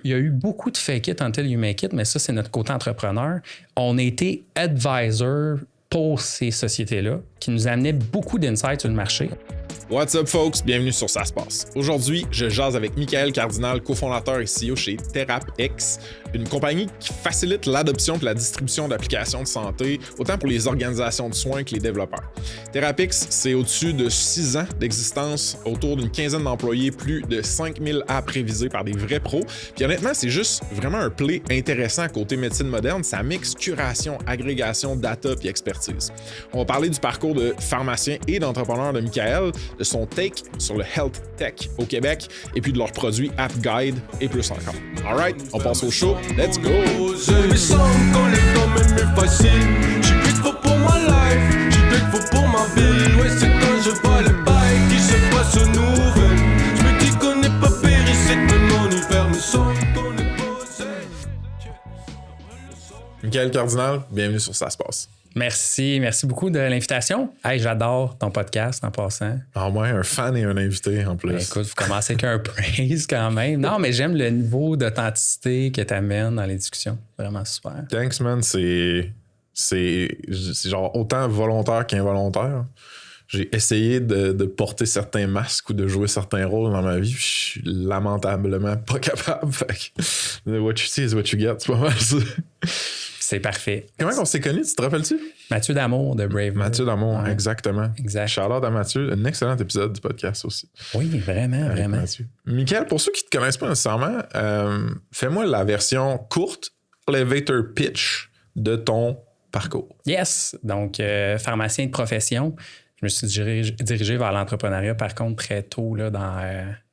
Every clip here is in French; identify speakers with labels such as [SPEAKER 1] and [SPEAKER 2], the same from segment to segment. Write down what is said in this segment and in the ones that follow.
[SPEAKER 1] Il y a eu beaucoup de fake it until you make it, mais ça, c'est notre côté entrepreneur. On a été advisor pour ces sociétés-là qui nous amenaient beaucoup d'insights sur le marché.
[SPEAKER 2] What's up, folks? Bienvenue sur Ça se passe. Aujourd'hui, je jase avec Michael Cardinal, cofondateur et CEO chez TheraPix, une compagnie qui facilite l'adoption et la distribution d'applications de santé, autant pour les organisations de soins que les développeurs. TheraPix, c'est au-dessus de 6 ans d'existence, autour d'une quinzaine d'employés, plus de 5000 apps révisées par des vrais pros. Puis honnêtement, c'est juste vraiment un play intéressant côté médecine moderne. Ça mixe curation, agrégation, data puis expertise. On va parler du parcours de pharmacien et d'entrepreneur de Michael, de son take sur le health tech au Québec et puis de leurs produits App Guide et plus encore. Alright, on passe au show. Let's go!
[SPEAKER 3] Je me sens quand le temps même est facile. J'suis grateful pour ma life, j'suis grateful pour ma vie. Ouais, c'est quand je vois le bail qui se passe aux nouvelles. J'me dis qu'on n'est pas péri, c'est que mon hiver me semble qu'on est posé.
[SPEAKER 2] Michael Cardinal, bienvenue sur Ça se passe.
[SPEAKER 1] Merci beaucoup de l'invitation. Hey, j'adore ton podcast en passant.
[SPEAKER 2] Ah ouais, un fan et un invité en plus.
[SPEAKER 1] Ben, écoute, vous commencez avec un praise quand même. Non, mais j'aime le niveau d'authenticité que tu amènes dans les discussions. Vraiment super.
[SPEAKER 2] Thanks, man. C'est genre autant volontaire qu'involontaire. J'ai essayé de porter certains masques ou de jouer certains rôles dans ma vie, puis je suis lamentablement pas capable. Fait que, what you see is what you get, c'est pas mal ça.
[SPEAKER 1] C'est parfait.
[SPEAKER 2] Comment on s'est connus, tu te rappelles-tu?
[SPEAKER 1] Mathieu D'Amour de Brave.
[SPEAKER 2] Mathieu D'Amour, ouais. Exactement.
[SPEAKER 1] Exact.
[SPEAKER 2] Shout-out à Mathieu, un excellent épisode du podcast aussi.
[SPEAKER 1] Oui, vraiment.
[SPEAKER 2] Mathieu. Michael, pour ceux qui ne te connaissent pas nécessairement, fais-moi la version courte, elevator pitch de ton parcours.
[SPEAKER 1] Yes. Donc, pharmacien de profession. Je me suis dirigé vers l'entrepreneuriat, par contre, très tôt là, dans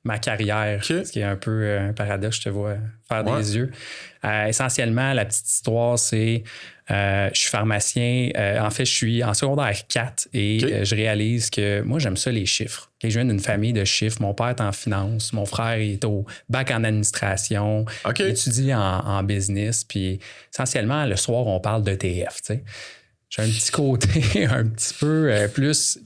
[SPEAKER 1] ma carrière,
[SPEAKER 2] Okay.
[SPEAKER 1] ce qui est un peu un paradoxe, je te vois faire des yeux. Essentiellement, la petite histoire, c'est je suis pharmacien. En fait, je suis en secondaire 4 et je réalise que moi, j'aime ça les chiffres. Okay, je viens d'une famille de chiffres. Mon père est en finance, mon frère est au bac en administration, il étudie en business. Puis essentiellement, le soir, on parle d'ETF, tu sais. J'ai un petit côté un petit peu plus...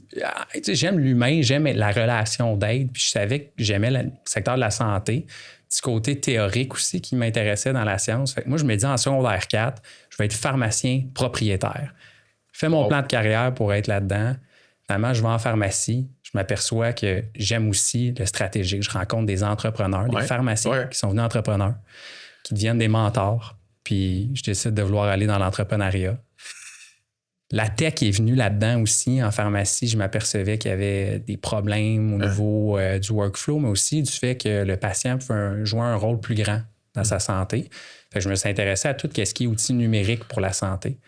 [SPEAKER 1] J'aime l'humain, j'aime la relation d'aide, puis je savais que j'aimais le secteur de la santé. Petit côté théorique aussi qui m'intéressait dans la science. Fait que moi, je me dis en secondaire 4, je vais être pharmacien propriétaire. Je fais mon plan de carrière pour être là-dedans. Finalement, je vais en pharmacie. Je m'aperçois que j'aime aussi le stratégique. Je rencontre des entrepreneurs, des pharmaciens qui sont venus entrepreneurs, qui deviennent des mentors. Puis je décide de vouloir aller dans l'entrepreneuriat. La tech est venue là-dedans aussi. En pharmacie, je m'apercevais qu'il y avait des problèmes au niveau du workflow, mais aussi du fait que le patient pouvait jouer un rôle plus grand dans sa santé. Fait que je me suis intéressé à tout ce qui est outils numériques pour la santé.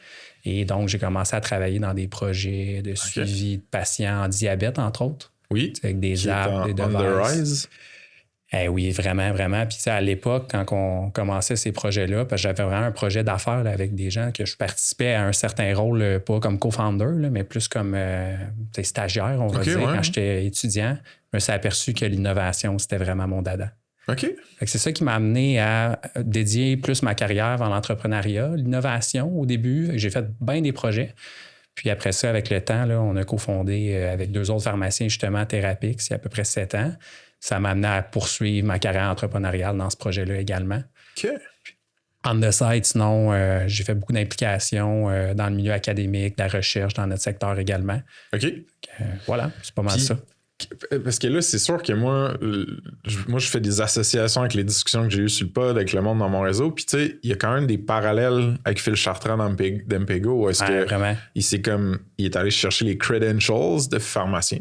[SPEAKER 1] Et donc, j'ai commencé à travailler dans des projets de suivi de patients en diabète, entre autres.
[SPEAKER 2] Oui.
[SPEAKER 1] Avec des apps, des devices. Oui, vraiment. Puis à l'époque, quand on commençait ces projets-là, parce que j'avais vraiment un projet d'affaires là, avec des gens que je participais à un certain rôle, pas comme co-founder, là, mais plus comme stagiaire, on va dire, quand j'étais étudiant. Je me suis aperçu que l'innovation, c'était vraiment mon dada.
[SPEAKER 2] Fait
[SPEAKER 1] que c'est ça qui m'a amené à dédier plus ma carrière dans l'entrepreneuriat, l'innovation au début. J'ai fait bien des projets. Puis après ça, avec le temps, là, on a cofondé avec 2 autres pharmaciens, justement, TheraPix, il y a à peu près 7 ans. Ça m'a amené à poursuivre ma carrière entrepreneuriale dans ce projet-là également. On the side, sinon, j'ai fait beaucoup d'implications dans le milieu académique, de la recherche, dans notre secteur également. Voilà, c'est pas mal ça.
[SPEAKER 2] Parce que là, c'est sûr que moi, je fais des associations avec les discussions que j'ai eues sur le pod, avec le monde dans mon réseau. Puis, tu sais, il y a quand même des parallèles avec Phil Chartrand d'Mpego. Est-ce que
[SPEAKER 1] vraiment?
[SPEAKER 2] Il est allé chercher les credentials de pharmacien.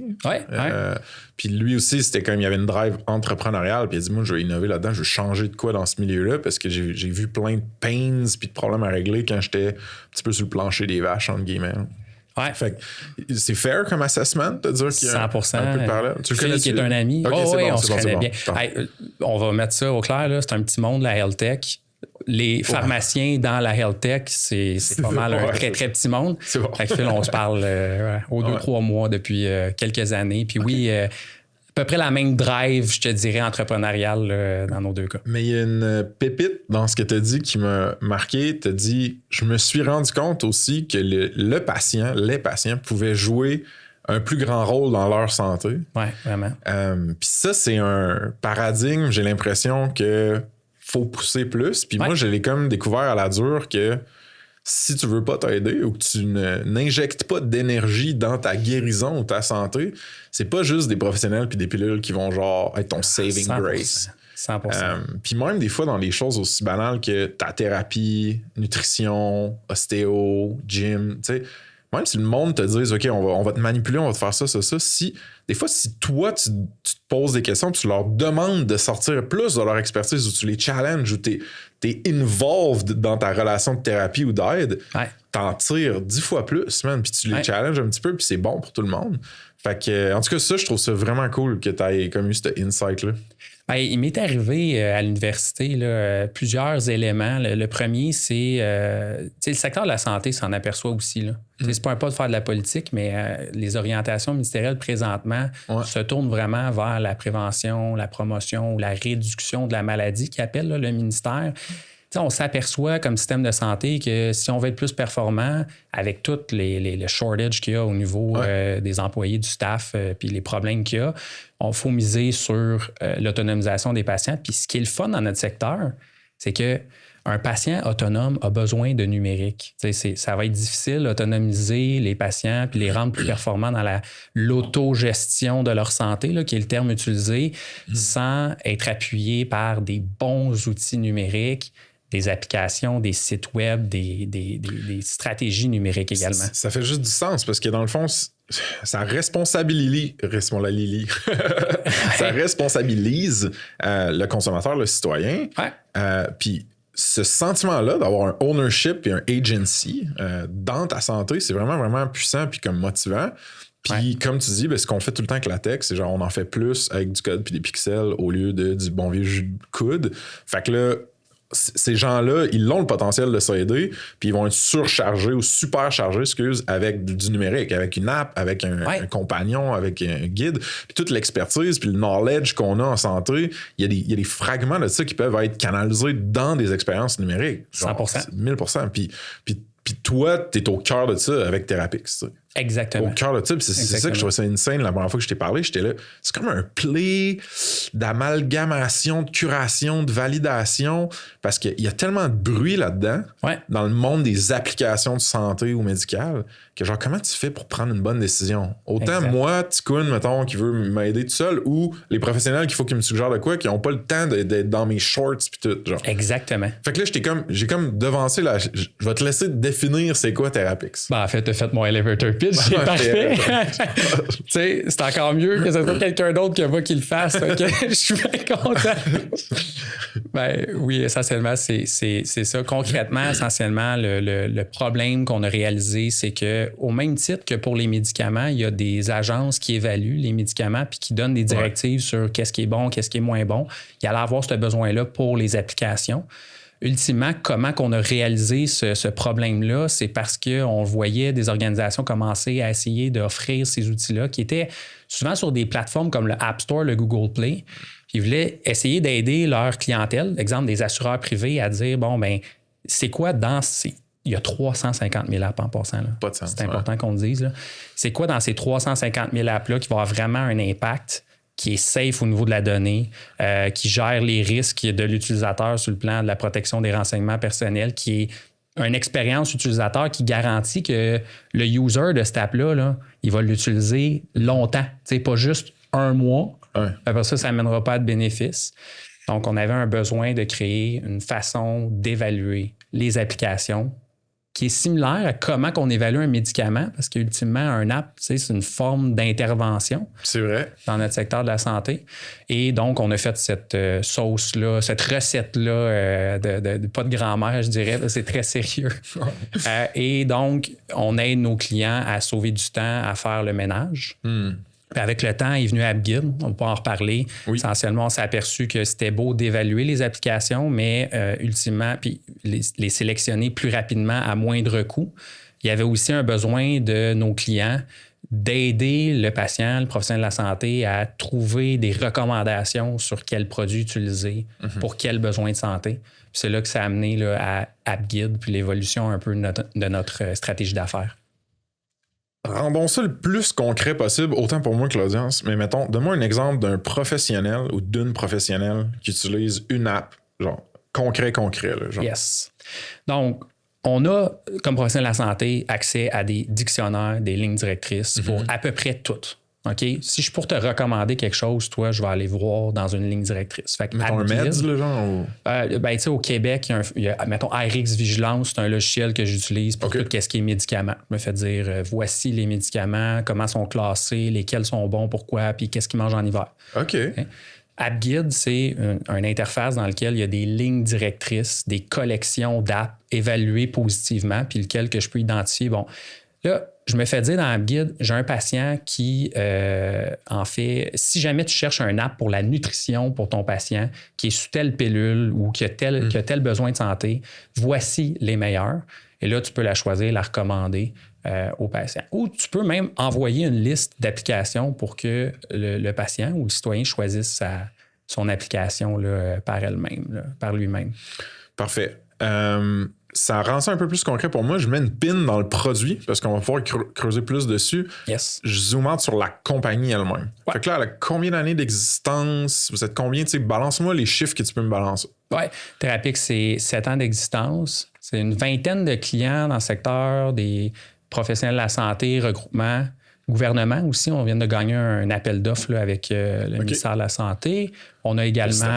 [SPEAKER 2] Puis lui aussi, c'était comme il y avait une drive entrepreneuriale. Puis il a dit, moi, je vais innover là-dedans, je veux changer de quoi dans ce milieu-là parce que j'ai vu plein de pains puis de problèmes à régler quand j'étais un petit peu sur le plancher des vaches, entre guillemets.
[SPEAKER 1] Ouais.
[SPEAKER 2] Fait que c'est fair comme assessment de dire qu'il y a
[SPEAKER 1] 100%.
[SPEAKER 2] Un peu de parallèle. Tu le connais
[SPEAKER 1] qui est un ami. On se connaît bien. On va mettre ça au clair. Là. C'est un petit monde, la health tech. Les pharmaciens dans la health tech, c'est pas mal un très, très petit monde.
[SPEAKER 2] C'est bon.
[SPEAKER 1] Fait que Phil, on se parle aux 2-3 mois depuis quelques années. Puis oui, à peu près la même drive, je te dirais, entrepreneuriale dans nos 2 cas.
[SPEAKER 2] Mais il y a une pépite dans ce que tu as dit qui m'a marqué. Tu as dit, je me suis rendu compte aussi que les patients pouvaient jouer un plus grand rôle dans leur santé.
[SPEAKER 1] Oui, vraiment.
[SPEAKER 2] Puis ça, c'est un paradigme, j'ai l'impression que faut pousser plus. Puis moi, je l'ai comme découvert à la dure que si tu veux pas t'aider ou que tu n'injectes pas d'énergie dans ta guérison ou ta santé, c'est pas juste des professionnels puis des pilules qui vont genre être ton saving
[SPEAKER 1] 100%.
[SPEAKER 2] grace.
[SPEAKER 1] 100%.
[SPEAKER 2] Puis même des fois dans des choses aussi banales que ta thérapie, nutrition, ostéo, gym, tu sais, même si le monde te dise OK, on va te manipuler, on va te faire ça, des fois, si toi, tu te poses des questions, tu leur demandes de sortir plus de leur expertise ou tu les challenges ou t'es involved dans ta relation de thérapie ou d'aide, t'en tires 10 fois plus, man, puis tu les challenges un petit peu, puis c'est bon pour tout le monde. Fait que, en tout cas, ça, je trouve ça vraiment cool que tu aies comme eu ce insight-là.
[SPEAKER 1] Ben, il m'est arrivé à l'université là, plusieurs éléments. Le premier, c'est le secteur de la santé s'en aperçoit aussi. Là. C'est pas un pas de faire de la politique, mais les orientations ministérielles présentement se tournent vraiment vers la prévention, la promotion ou la réduction de la maladie qu'appelle là, le ministère. T'sais, on s'aperçoit comme système de santé que si on veut être plus performant avec tout le shortage qu'il y a au niveau des employés, du staff, puis les problèmes qu'il y a, on faut miser sur l'autonomisation des patients. Puis ce qui est le fun dans notre secteur, c'est que un patient autonome a besoin de numérique. Ça va être difficile d'autonomiser les patients puis les rendre plus performants dans l'autogestion de leur santé, là, qui est le terme utilisé, sans être appuyé par des bons outils numériques, des applications, des sites web, des stratégies numériques également.
[SPEAKER 2] Ça fait juste du sens parce que dans le fond, ça responsabilise le consommateur, le citoyen. Puis ce sentiment-là d'avoir un ownership et un agency dans ta santé, c'est vraiment, vraiment puissant puis comme motivant. Puis comme tu dis, ce qu'on fait tout le temps avec la tech, c'est genre on en fait plus avec du code puis des pixels au lieu du bon vieux jus de coude. Fait que là, ces gens-là, ils ont le potentiel de s'aider, puis ils vont être surchargés ou superchargés, avec du numérique, avec une app, avec un compagnon, avec un guide, puis toute l'expertise, puis le knowledge qu'on a en santé, il y a des fragments de ça qui peuvent être canalisés dans des expériences numériques. Genre,
[SPEAKER 1] 100%.
[SPEAKER 2] 1000%. Puis toi, t'es au cœur de ça avec Therapix, tu sais.
[SPEAKER 1] Exactement.
[SPEAKER 2] Au cœur de ça. C'est ça que je trouvais ça insane la première fois que je t'ai parlé. J'étais là. C'est comme un play d'amalgamation, de curation, de validation. Parce qu'il y a tellement de bruit là-dedans, dans le monde des applications de santé ou médicales, que genre, comment tu fais pour prendre une bonne décision? Autant moi, Ticoun, mettons, qui veut m'aider tout seul, ou les professionnels qu'il faut qu'ils me suggèrent de quoi, qui n'ont pas le temps d'être dans mes shorts pis tout. Genre.
[SPEAKER 1] Exactement.
[SPEAKER 2] Fait que là, j'ai comme devancé là. Je vais te laisser définir c'est quoi Therapix.
[SPEAKER 1] En fait, t'as fait mon elevator pitch, c'est parfait. Tu sais, c'est encore mieux que ce soit quelqu'un d'autre qui le fasse. Okay? Je suis bien content. Oui, essentiellement, c'est ça. Concrètement, essentiellement, le problème qu'on a réalisé, c'est que au même titre que pour les médicaments, il y a des agences qui évaluent les médicaments puis qui donnent des directives sur qu'est-ce qui est bon, qu'est-ce qui est moins bon. Il y allait avoir ce besoin-là pour les applications. Ultimement, comment qu'on a réalisé ce problème-là, c'est parce qu'on voyait des organisations commencer à essayer d'offrir ces outils-là qui étaient souvent sur des plateformes comme le App Store, le Google Play. Puis ils voulaient essayer d'aider leur clientèle, exemple des assureurs privés, à dire, c'est quoi dans ces... Il y a 350 000 apps en passant. Là.
[SPEAKER 2] Pas de sens.
[SPEAKER 1] C'est important qu'on le dise. Là. C'est quoi dans ces 350 000 apps-là qui va avoir vraiment un impact, qui est safe au niveau de la donnée, qui gère les risques de l'utilisateur sur le plan de la protection des renseignements personnels, qui est une expérience utilisateur qui garantit que le user de cette app-là, là, il va l'utiliser longtemps. T'sais, pas juste un mois. Après ça n'amènera pas de bénéfices. Donc, on avait un besoin de créer une façon d'évaluer les applications qui est similaire à comment on évalue un médicament, parce qu'ultimement, un app, c'est une forme d'intervention.
[SPEAKER 2] C'est vrai.
[SPEAKER 1] Dans notre secteur de la santé. Et donc, on a fait cette sauce-là, cette recette-là, pas de grand-mère, je dirais, là, c'est très sérieux. Et donc, on aide nos clients à sauver du temps, à faire le ménage. Puis avec le temps, il est venu AppGuide, on peut en reparler. Essentiellement, on s'est aperçu que c'était beau d'évaluer les applications, mais ultimement, puis les sélectionner plus rapidement à moindre coût. Il y avait aussi un besoin de nos clients d'aider le patient, le professionnel de la santé à trouver des recommandations sur quels produits utiliser pour quels besoins de santé. Puis c'est là que ça a amené là, à AppGuide, puis l'évolution un peu de notre stratégie d'affaires.
[SPEAKER 2] Rendons ça le plus concret possible, autant pour moi que l'audience. Mais mettons, donne-moi un exemple d'un professionnel ou d'une professionnelle qui utilise une app, genre concret, là, genre.
[SPEAKER 1] Yes. Donc, on a, comme professionnel de la santé, accès à des dictionnaires, des lignes directrices pour à peu près tout. OK? Si je suis pour te recommander quelque chose, toi, je vais aller voir dans une ligne directrice. Fait que
[SPEAKER 2] mettons un MEDS, le genre? Ou...
[SPEAKER 1] tu sais, au Québec, il y a mettons, RX Vigilance, c'est un logiciel que j'utilise pour tout ce qui est médicaments. Je me fais dire, voici les médicaments, comment sont classés, lesquels sont bons, pourquoi, puis qu'est-ce qu'ils mangent en hiver.
[SPEAKER 2] OK.
[SPEAKER 1] Okay? AppGuide, c'est une interface dans laquelle il y a des lignes directrices, des collections d'apps évaluées positivement, puis lequel que je peux identifier. Bon, là, je me fais dire dans AppGuide, j'ai un patient qui, en fait, si jamais tu cherches un app pour la nutrition pour ton patient qui est sous telle pilule ou qui a tel besoin de santé, voici les meilleurs. Et là, tu peux la choisir, la recommander au patient. Ou tu peux même envoyer une liste d'applications pour que le patient ou le citoyen choisisse son application là, par elle-même, là, par lui-même.
[SPEAKER 2] Parfait. Ça rend ça un peu plus concret pour moi. Je mets une pin dans le produit parce qu'on va pouvoir creuser plus dessus.
[SPEAKER 1] Yes.
[SPEAKER 2] Je zoome out sur la compagnie elle-même.
[SPEAKER 1] Ouais.
[SPEAKER 2] Fait que là, elle a combien d'années d'existence? Vous êtes combien? Balance-moi les chiffres que tu peux me balancer.
[SPEAKER 1] Oui, Therapix, c'est 7 ans d'existence. C'est une vingtaine de clients dans le secteur des professionnels de la santé, regroupement, gouvernement aussi. On vient de gagner un appel d'offres là, avec le ministère de la Santé. On a également,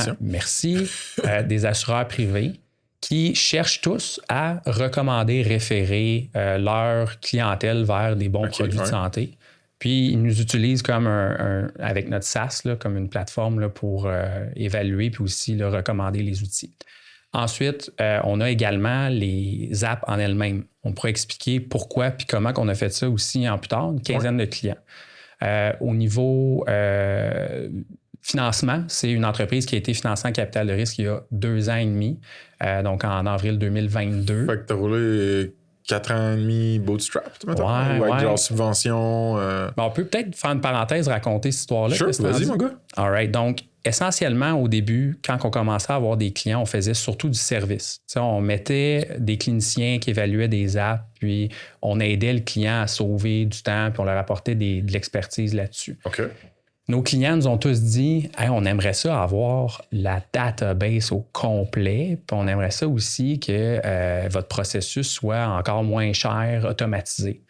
[SPEAKER 1] des assureurs privés qui cherchent tous à recommander, référer leur clientèle vers des bons produits de santé. Puis, ils nous utilisent comme avec notre SaaS, là, comme une plateforme là, pour évaluer puis aussi là, recommander les outils. Ensuite, on a également les apps en elles-mêmes. On pourrait expliquer pourquoi puis comment on a fait ça aussi en plus tard, une quinzaine de clients. Au niveau financement, c'est une entreprise qui a été financée en capital de risque il y a 2 ans et demi, donc en avril 2022.
[SPEAKER 2] Fait que t'as roulé 4 ans et demi bootstrap, mettons, ou avec genre subvention.
[SPEAKER 1] On peut peut-être faire une parenthèse, raconter cette histoire-là.
[SPEAKER 2] Sure, vas-y, mon gars.
[SPEAKER 1] All right. Donc, essentiellement, au début, quand on commençait à avoir des clients, on faisait surtout du service. T'sais, on mettait des cliniciens qui évaluaient des apps, puis on aidait le client à sauver du temps, puis on leur apportait de l'expertise là-dessus.
[SPEAKER 2] OK.
[SPEAKER 1] Nos clients nous ont tous dit hey, on aimerait ça avoir la database au complet, puis on aimerait ça aussi que votre processus soit encore moins cher, automatisé.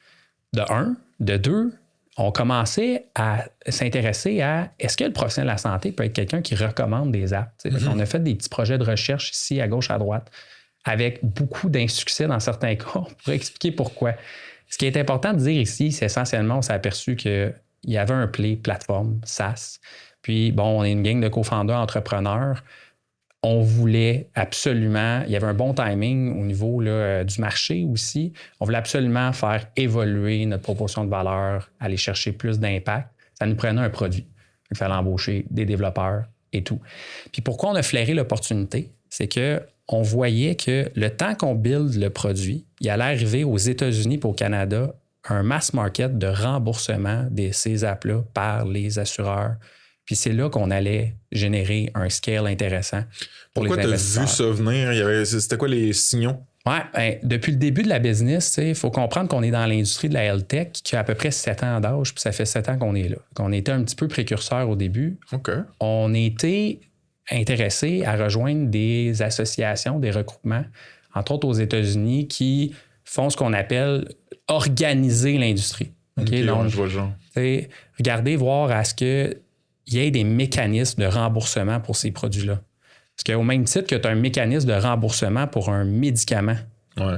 [SPEAKER 1] De un. De deux, on commençait à s'intéresser à est-ce que le professionnel de la santé peut être quelqu'un qui recommande des apps? On a fait des petits projets de recherche ici, à gauche, à droite, avec beaucoup d'insuccès dans certains cas. On pourrait expliquer pourquoi. Ce qui est important de dire ici, c'est essentiellement, on s'est aperçu qu'il y avait un play plateforme, SaaS. Puis, bon, on est une gang de co-founders entrepreneurs. On voulait absolument, il y avait un bon timing au niveau là, du marché aussi. On voulait absolument faire évoluer notre proposition de valeur, aller chercher plus d'impact. Ça nous prenait un produit. Il fallait embaucher des développeurs et tout. Puis pourquoi on a flairé l'opportunité? C'est qu'on voyait que le temps qu'on build le produit, il allait arriver aux États-Unis et au Canada un mass market de remboursement de ces apps-là par les assureurs. Puis c'est là qu'on allait générer un scale intéressant pour
[SPEAKER 2] Pourquoi
[SPEAKER 1] les investisseurs.
[SPEAKER 2] Pourquoi tu as vu ça venir? C'était quoi les signaux?
[SPEAKER 1] Oui, ben, depuis le début de la business, il faut comprendre qu'on est dans l'industrie de la health tech qui a à peu près 7 ans d'âge, puis ça fait 7 ans qu'on est là. On était un petit peu précurseur au début.
[SPEAKER 2] OK.
[SPEAKER 1] On était intéressé à rejoindre des associations, des regroupements, entre autres aux États-Unis, qui font ce qu'on appelle organiser l'industrie.
[SPEAKER 2] OK,
[SPEAKER 1] donc,
[SPEAKER 2] je vois le genre.
[SPEAKER 1] Regardez, voir à ce qu'il y ait des mécanismes de remboursement pour ces produits-là. Parce qu'au même titre que tu as un mécanisme de remboursement pour un médicament,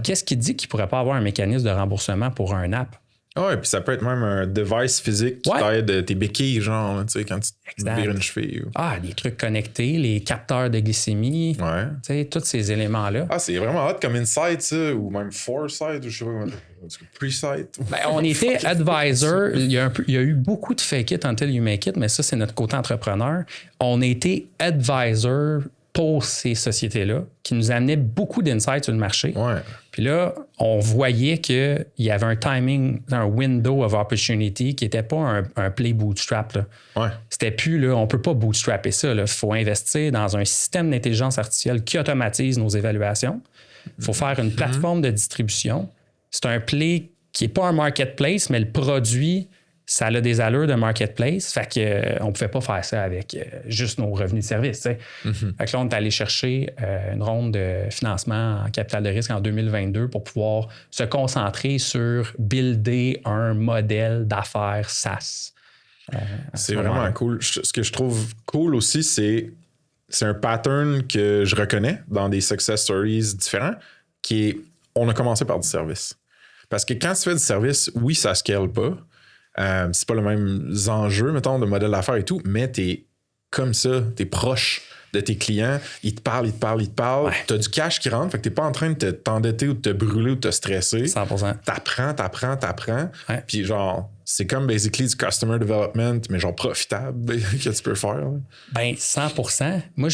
[SPEAKER 1] qu'est-ce qui dit qu'il ne pourrait pas avoir un mécanisme de remboursement pour un app?
[SPEAKER 2] Ah, et puis ça peut être même un device physique qui t'aide tes béquilles, genre, tu sais, quand tu vires une cheville.
[SPEAKER 1] Ah, des trucs connectés, les capteurs de glycémie, tu sais, tous ces éléments-là.
[SPEAKER 2] Ah, c'est vraiment hot comme Insight, ça, ou même Foresight, ou je sais pas comment. Presight.
[SPEAKER 1] Ben, on était advisor. Il y a eu beaucoup de fake it until you make it, mais ça, c'est notre côté entrepreneur. On était advisor pour ces sociétés-là qui nous amenaient beaucoup d'insights sur le marché. Puis là, on voyait qu'il y avait un timing, un window of opportunity qui n'était pas un play bootstrap. Là. C'était plus, là, on ne peut pas bootstrapper ça. Il faut investir dans un système d'intelligence artificielle qui automatise nos évaluations. Il faut faire une plateforme de distribution. C'est un play qui n'est pas un marketplace, mais le produit ça a des allures de marketplace. Fait qu'on ne pouvait pas faire ça avec juste nos revenus de service. Fait que là, on est allé chercher une ronde de financement en capital de risque en 2022 pour pouvoir se concentrer sur builder un modèle d'affaires SaaS.
[SPEAKER 2] C'est vraiment cool. Ce que je trouve cool aussi, c'est un pattern que je reconnais dans des success stories différents, qui est on a commencé par du service. Parce que quand tu fais du service, oui, ça ne scale pas. C'est pas le même enjeu, mettons, de modèle d'affaires et tout, mais t'es comme ça, t'es proche de tes clients, ils te parlent. Ouais. T'as du cash qui rentre, fait que t'es pas en train de t'endetter ou de te brûler ou de te stresser.
[SPEAKER 1] 100%.
[SPEAKER 2] T'apprends.
[SPEAKER 1] Ouais.
[SPEAKER 2] Puis genre, c'est comme basically du customer development, mais genre profitable que tu peux faire. Là.
[SPEAKER 1] Ben 100%. Moi,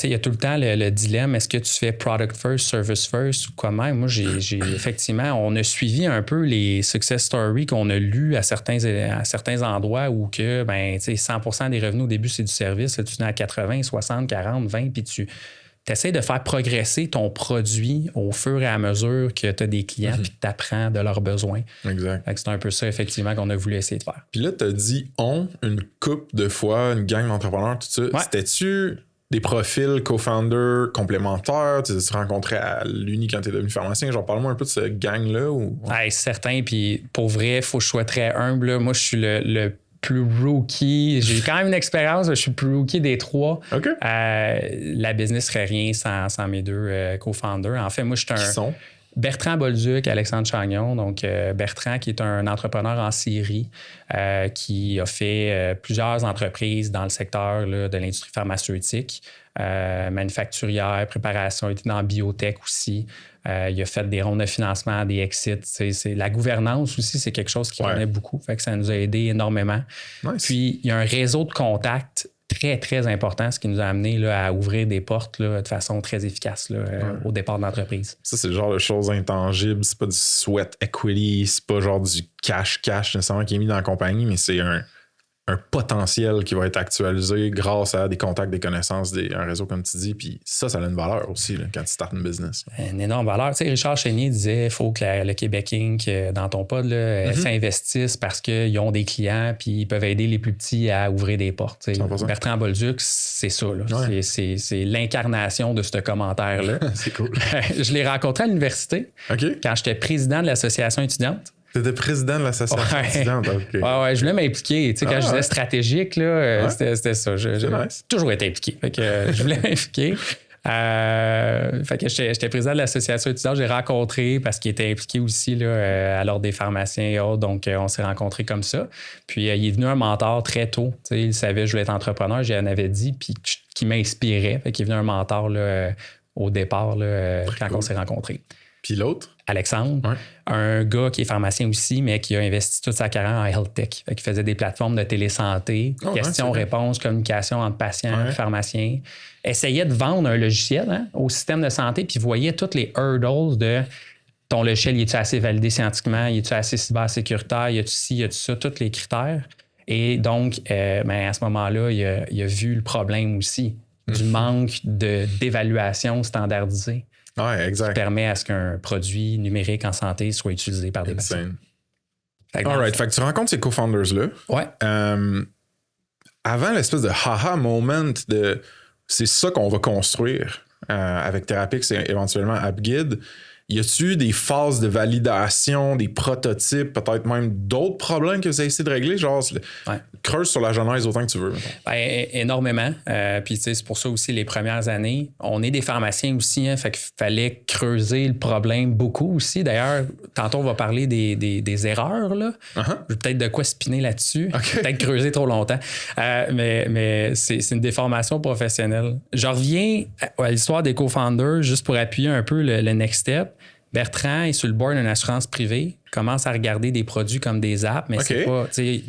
[SPEAKER 1] il y a tout le temps le dilemme, est-ce que tu fais product first, service first ou quoi même? Moi, j'ai effectivement, on a suivi un peu les success stories qu'on a lus à certains endroits où que, 100% des revenus au début, c'est du service. Là, tu es à 80, 60, 40, 20, puis tu essaies de faire progresser ton produit au fur et à mesure que tu as des clients puis que tu apprends de leurs besoins.
[SPEAKER 2] Exact.
[SPEAKER 1] C'est un peu ça, effectivement, qu'on a voulu essayer de faire.
[SPEAKER 2] Puis là, tu as dit une couple de fois, une gang d'entrepreneurs, tout ça. Ouais. C'était-tu des profils co-founders complémentaires? Tu t'es rencontré à l'Uni quand tu es devenu pharmacien. Genre, parle-moi un peu de ce gang-là. Ou...
[SPEAKER 1] Ouais, certain. Puis pour vrai, il faut que je sois très humble. Là. Moi, je suis le plus rookie. J'ai quand même une expérience. Je suis le plus rookie des trois.
[SPEAKER 2] OK.
[SPEAKER 1] La business serait rien sans mes deux co-founders. En fait, moi, je suis un...
[SPEAKER 2] Qui sont?
[SPEAKER 1] Bertrand Bolduc, Alexandre Chagnon. Donc, Bertrand, qui est un entrepreneur en série, qui a fait plusieurs entreprises dans le secteur là, de l'industrie pharmaceutique, manufacturière, préparation, il était dans la biotech aussi. Il a fait des rondes de financement, des exits. C'est la gouvernance aussi, c'est quelque chose qui connaît beaucoup. Fait que ça nous a aidé énormément.
[SPEAKER 2] Nice.
[SPEAKER 1] Puis, il y a un réseau de contacts très, très important, ce qui nous a amené là, à ouvrir des portes là, de façon très efficace là, au départ de l'entreprise.
[SPEAKER 2] Ça, c'est le genre de choses intangibles. C'est pas du sweat equity, c'est pas genre du cash nécessairement qui est mis dans la compagnie, mais c'est un potentiel qui va être actualisé grâce à des contacts, des connaissances, un réseau, comme tu dis. Puis ça a une valeur aussi là, quand tu startes une business.
[SPEAKER 1] Une énorme valeur. Tu sais, Richard Chénier disait qu'il faut que le Québec Inc., dans ton pod, s'investisse parce qu'ils ont des clients puis ils peuvent aider les plus petits à ouvrir des portes. Bertrand Bolduc, c'est ça. Là. Ouais. C'est l'incarnation de ce commentaire-là.
[SPEAKER 2] C'est cool.
[SPEAKER 1] Je l'ai rencontré à l'université quand j'étais président de l'association étudiante.
[SPEAKER 2] T'étais président de l'association étudiante, OK.
[SPEAKER 1] Ouais, je voulais m'impliquer. Tu sais, quand je disais stratégique, là, c'était ça. J'ai toujours été impliqué. Fait que je voulais m'impliquer. Fait que j'étais président de l'association étudiante. J'ai rencontré parce qu'il était impliqué aussi là, à l'ordre des pharmaciens et autres. Donc, on s'est rencontrés comme ça. Puis, il est devenu un mentor très tôt. Tu sais, il savait que je voulais être entrepreneur. J'en avais dit, puis qui m'inspirait. Fait qu'il est venu un mentor là, au départ là, quand on s'est rencontrés.
[SPEAKER 2] Puis l'autre?
[SPEAKER 1] Alexandre, un gars qui est pharmacien aussi, mais qui a investi toute sa carrière en health tech. Fait qu'il faisait des plateformes de télésanté, questions-réponses, communication entre patients et pharmaciens. Essayait de vendre un logiciel au système de santé, puis voyait toutes les hurdles de ton logiciel, est-tu assez validé scientifiquement, est-tu assez cybersécuritaire, y a-tu ci, y a-tu ça, tous les critères. Et donc, à ce moment-là, il a vu le problème aussi du manque d'évaluation standardisée.
[SPEAKER 2] Oui, exact.
[SPEAKER 1] Qui permet à ce qu'un produit numérique en santé soit utilisé par des patients.
[SPEAKER 2] All right. Fait que tu rencontres ces co-founders-là.
[SPEAKER 1] Ouais.
[SPEAKER 2] Avant l'espèce de haha moment de c'est ça qu'on va construire avec Therapix et éventuellement AppGuide, y a-tu des phases de validation, des prototypes, peut-être même d'autres problèmes que vous avez essayé de régler? Genre, creuse sur la genèse autant que tu veux.
[SPEAKER 1] Énormément. Puis, tu sais, c'est pour ça aussi, les premières années, on est des pharmaciens aussi, fait qu'il fallait creuser le problème beaucoup aussi. D'ailleurs, tantôt, on va parler des erreurs, là. J'ai peut-être de quoi spinner là-dessus. Peut-être creuser trop longtemps. Mais c'est une déformation professionnelle. Je reviens à l'histoire des co-founders juste pour appuyer un peu le next step. Bertrand est sur le board d'une assurance privée, commence à regarder des produits comme des apps, mais c'est pas, tu sais,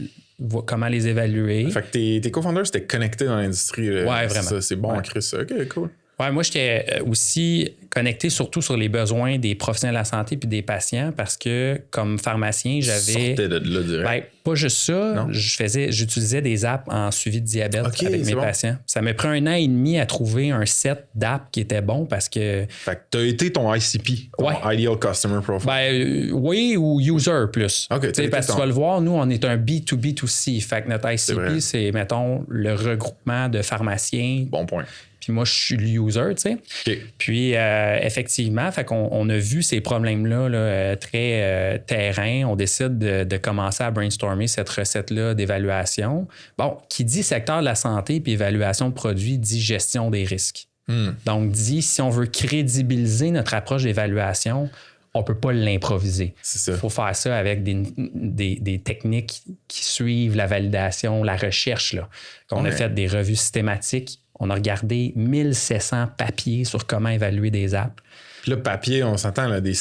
[SPEAKER 1] comment les évaluer.
[SPEAKER 2] Fait que tes co-founders étaient connectés dans l'industrie.
[SPEAKER 1] Ouais, vraiment.
[SPEAKER 2] C'est bon à créer ça. OK, cool.
[SPEAKER 1] Ouais, moi, j'étais aussi connecté surtout sur les besoins des professionnels de la santé puis des patients parce que, comme pharmacien, j'avais...
[SPEAKER 2] Sortais de là direct.
[SPEAKER 1] Ben, pas juste ça. J'utilisais des apps en suivi de diabète avec mes patients. Ça m'a pris 1 an et demi à trouver un set d'apps qui était bon parce que...
[SPEAKER 2] Fait que t'as été ton ICP, ton Ideal Customer Profile.
[SPEAKER 1] Ben, oui, ou user plus.
[SPEAKER 2] OK.
[SPEAKER 1] Parce que tu vas le voir, nous, on est un B2B2C. Fait que notre ICP, c'est mettons, le regroupement de pharmaciens.
[SPEAKER 2] Bon point.
[SPEAKER 1] Puis moi, je suis le user, tu sais.
[SPEAKER 2] Okay.
[SPEAKER 1] Puis, effectivement, fait qu'on on a vu ces problèmes-là là, très terrain. On décide de commencer à brainstormer cette recette-là d'évaluation. Bon, qui dit secteur de la santé puis évaluation de produits dit gestion des risques. Donc, dit si on veut crédibiliser notre approche d'évaluation, on ne peut pas l'improviser.
[SPEAKER 2] C'est ça.
[SPEAKER 1] Il faut faire ça avec des techniques qui suivent la validation, la recherche. Là. On a fait des revues systématiques. On a regardé 1700 papiers sur comment évaluer des apps.
[SPEAKER 2] Puis là, papier, on s'entend, là, des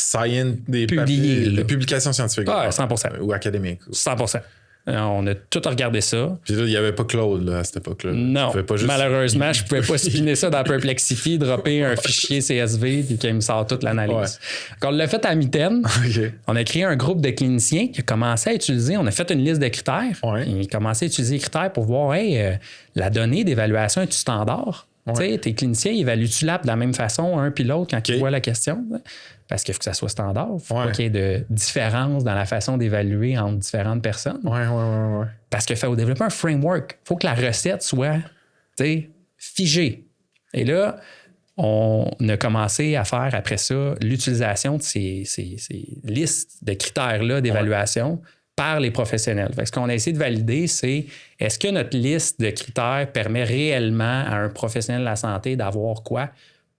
[SPEAKER 2] publications scientifiques.
[SPEAKER 1] Ah, 100%.
[SPEAKER 2] Ou académiques.
[SPEAKER 1] 100%. On a tout regardé ça.
[SPEAKER 2] Puis là, il n'y avait pas Claude là, à cette époque-là.
[SPEAKER 1] Non, malheureusement, je ne pouvais pas spinner ça dans Perplexity, dropper un fichier CSV puis qu'il me sort toute l'analyse. Quand on l'a fait à mitaine, on a créé un groupe de cliniciens qui a commencé à utiliser, on a fait une liste de critères. Ils ont commencé à utiliser les critères pour voir, la donnée d'évaluation est-tu standard? Tes cliniciens, ils évaluent-tu l'app de la même façon, un puis l'autre, quand ils voient la question? Parce qu'il faut que ça soit standard. Il ne faut pas qu'il y ait de différence dans la façon d'évaluer entre différentes personnes. Parce qu'il faut développer un framework. Il faut que la recette soit figée. Et là, on a commencé à faire après ça l'utilisation de ces listes de critères-là d'évaluation par les professionnels. Fait que ce qu'on a essayé de valider, c'est est-ce que notre liste de critères permet réellement à un professionnel de la santé d'avoir quoi?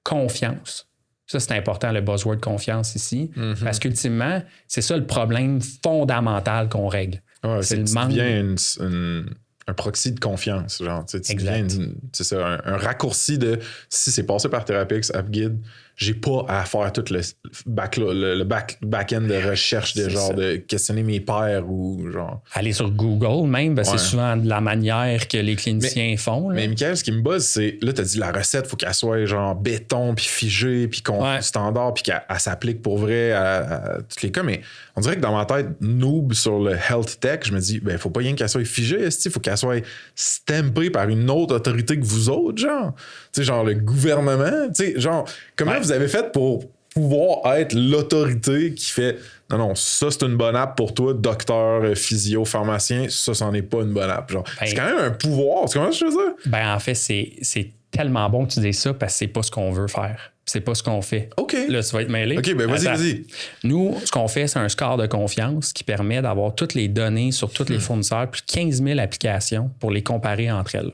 [SPEAKER 1] Confiance. Ça, c'est important, le buzzword confiance ici, parce qu'ultimement, c'est ça le problème fondamental qu'on règle.
[SPEAKER 2] C'est le manque. Tu deviens un proxy de confiance. Genre, tu deviens c'est ça, un raccourci de si c'est passé par TherapeX, AppGuide, j'ai pas à faire tout le back-end de recherche de questionner mes pairs ou genre.
[SPEAKER 1] Aller sur Google même, c'est souvent de la manière que les cliniciens font. Là.
[SPEAKER 2] Mais Michael, ce qui me buzz, c'est là, t'as dit la recette, faut qu'elle soit genre béton, puis figée, puis standard, puis qu'elle s'applique pour vrai à tous les cas. Mais on dirait que dans ma tête, noob sur le health tech, je me dis, ben, faut pas rien qu'elle soit figée, il faut qu'elle soit stampée par une autre autorité que vous autres, genre. Tu sais, genre le gouvernement, tu sais, genre, comment vous avez fait pour pouvoir être l'autorité qui fait non, ça c'est une bonne app pour toi, docteur, physio, pharmacien, ça c'en est pas une bonne app. Genre, c'est quand même un pouvoir, c'est comment je fais ça?
[SPEAKER 1] Ben en fait, c'est tellement bon que tu dises ça parce que c'est pas ce qu'on veut faire. C'est pas ce qu'on fait.
[SPEAKER 2] OK.
[SPEAKER 1] Là, tu vas être mêlé.
[SPEAKER 2] OK, ben vas-y.
[SPEAKER 1] Nous, ce qu'on fait, c'est un score de confiance qui permet d'avoir toutes les données sur tous les fournisseurs, plus de 15 000 applications pour les comparer entre elles.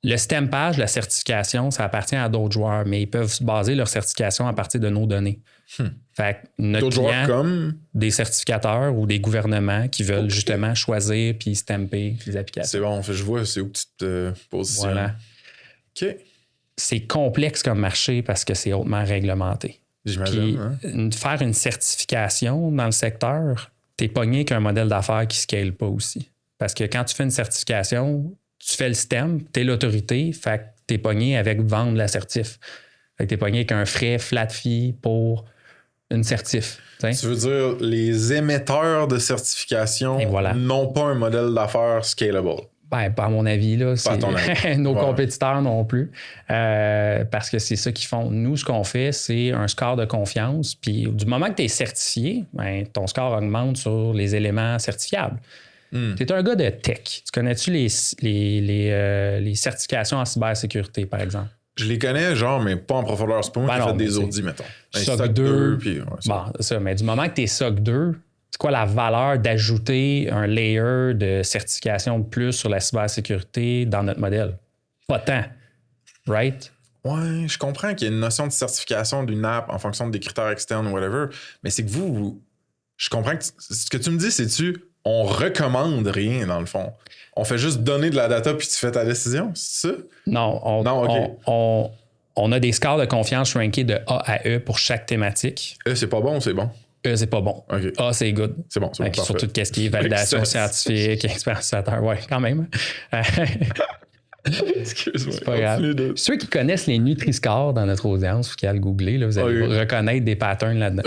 [SPEAKER 1] Le stampage, la certification, ça appartient à d'autres joueurs, mais ils peuvent baser leur certification à partir de nos données. Fait que notre
[SPEAKER 2] d'autres
[SPEAKER 1] client,
[SPEAKER 2] joueurs comme
[SPEAKER 1] des certificateurs ou des gouvernements qui veulent justement choisir puis stamper les applications.
[SPEAKER 2] C'est bon, je vois, c'est où que tu te positionnes.
[SPEAKER 1] Voilà.
[SPEAKER 2] OK.
[SPEAKER 1] C'est complexe comme marché parce que c'est hautement réglementé.
[SPEAKER 2] J'imagine.
[SPEAKER 1] Puis, faire une certification dans le secteur, t'es pogné qu'un modèle d'affaires qui ne scale pas aussi. Parce que quand tu fais une certification, tu fais le stem, tu es l'autorité, fait que tu es pogné avec vendre la certif. Fait que tu es pogné avec un frais flat fee pour une certif. T'sais?
[SPEAKER 2] Tu veux dire, les émetteurs de certification n'ont pas un modèle d'affaires scalable?
[SPEAKER 1] Ben, pas à mon avis, là. C'est nos compétiteurs non plus. Parce que c'est ça qu'ils font. Nous, ce qu'on fait, c'est un score de confiance. Puis du moment que tu es certifié, ben, ton score augmente sur les éléments certifiables. Tu es un gars de tech. Tu connais-tu les certifications en cybersécurité, par exemple?
[SPEAKER 2] Je les connais, genre, mais pas en profondeur. C'est pas moi qui ai fait des audits, mettons.
[SPEAKER 1] SOC 2. Puis, bon, ça. Mais du moment que tu es SOC 2, c'est quoi la valeur d'ajouter un layer de certification de plus sur la cybersécurité dans notre modèle? Pas tant. Right?
[SPEAKER 2] Ouais, je comprends qu'il y a une notion de certification d'une app en fonction des critères externes ou whatever, mais c'est que je comprends que ce que tu me dis, c'est-tu on recommande rien, dans le fond. On fait juste donner de la data puis tu fais ta décision, c'est ça?
[SPEAKER 1] Non, on a des scores de confiance rankés de A à E pour chaque thématique.
[SPEAKER 2] E, c'est pas bon ou c'est bon?
[SPEAKER 1] E, c'est pas bon.
[SPEAKER 2] Okay.
[SPEAKER 1] A, c'est good.
[SPEAKER 2] C'est bon, c'est bon.
[SPEAKER 1] Surtout ce qui est validation scientifique, expérience utilisateur. Ouais, quand même.
[SPEAKER 2] Excuse-moi.
[SPEAKER 1] C'est pas grave. Ceux qui connaissent les Nutri-Score dans notre audience, vous qui allez le googler, là, vous allez reconnaître des patterns là-dedans.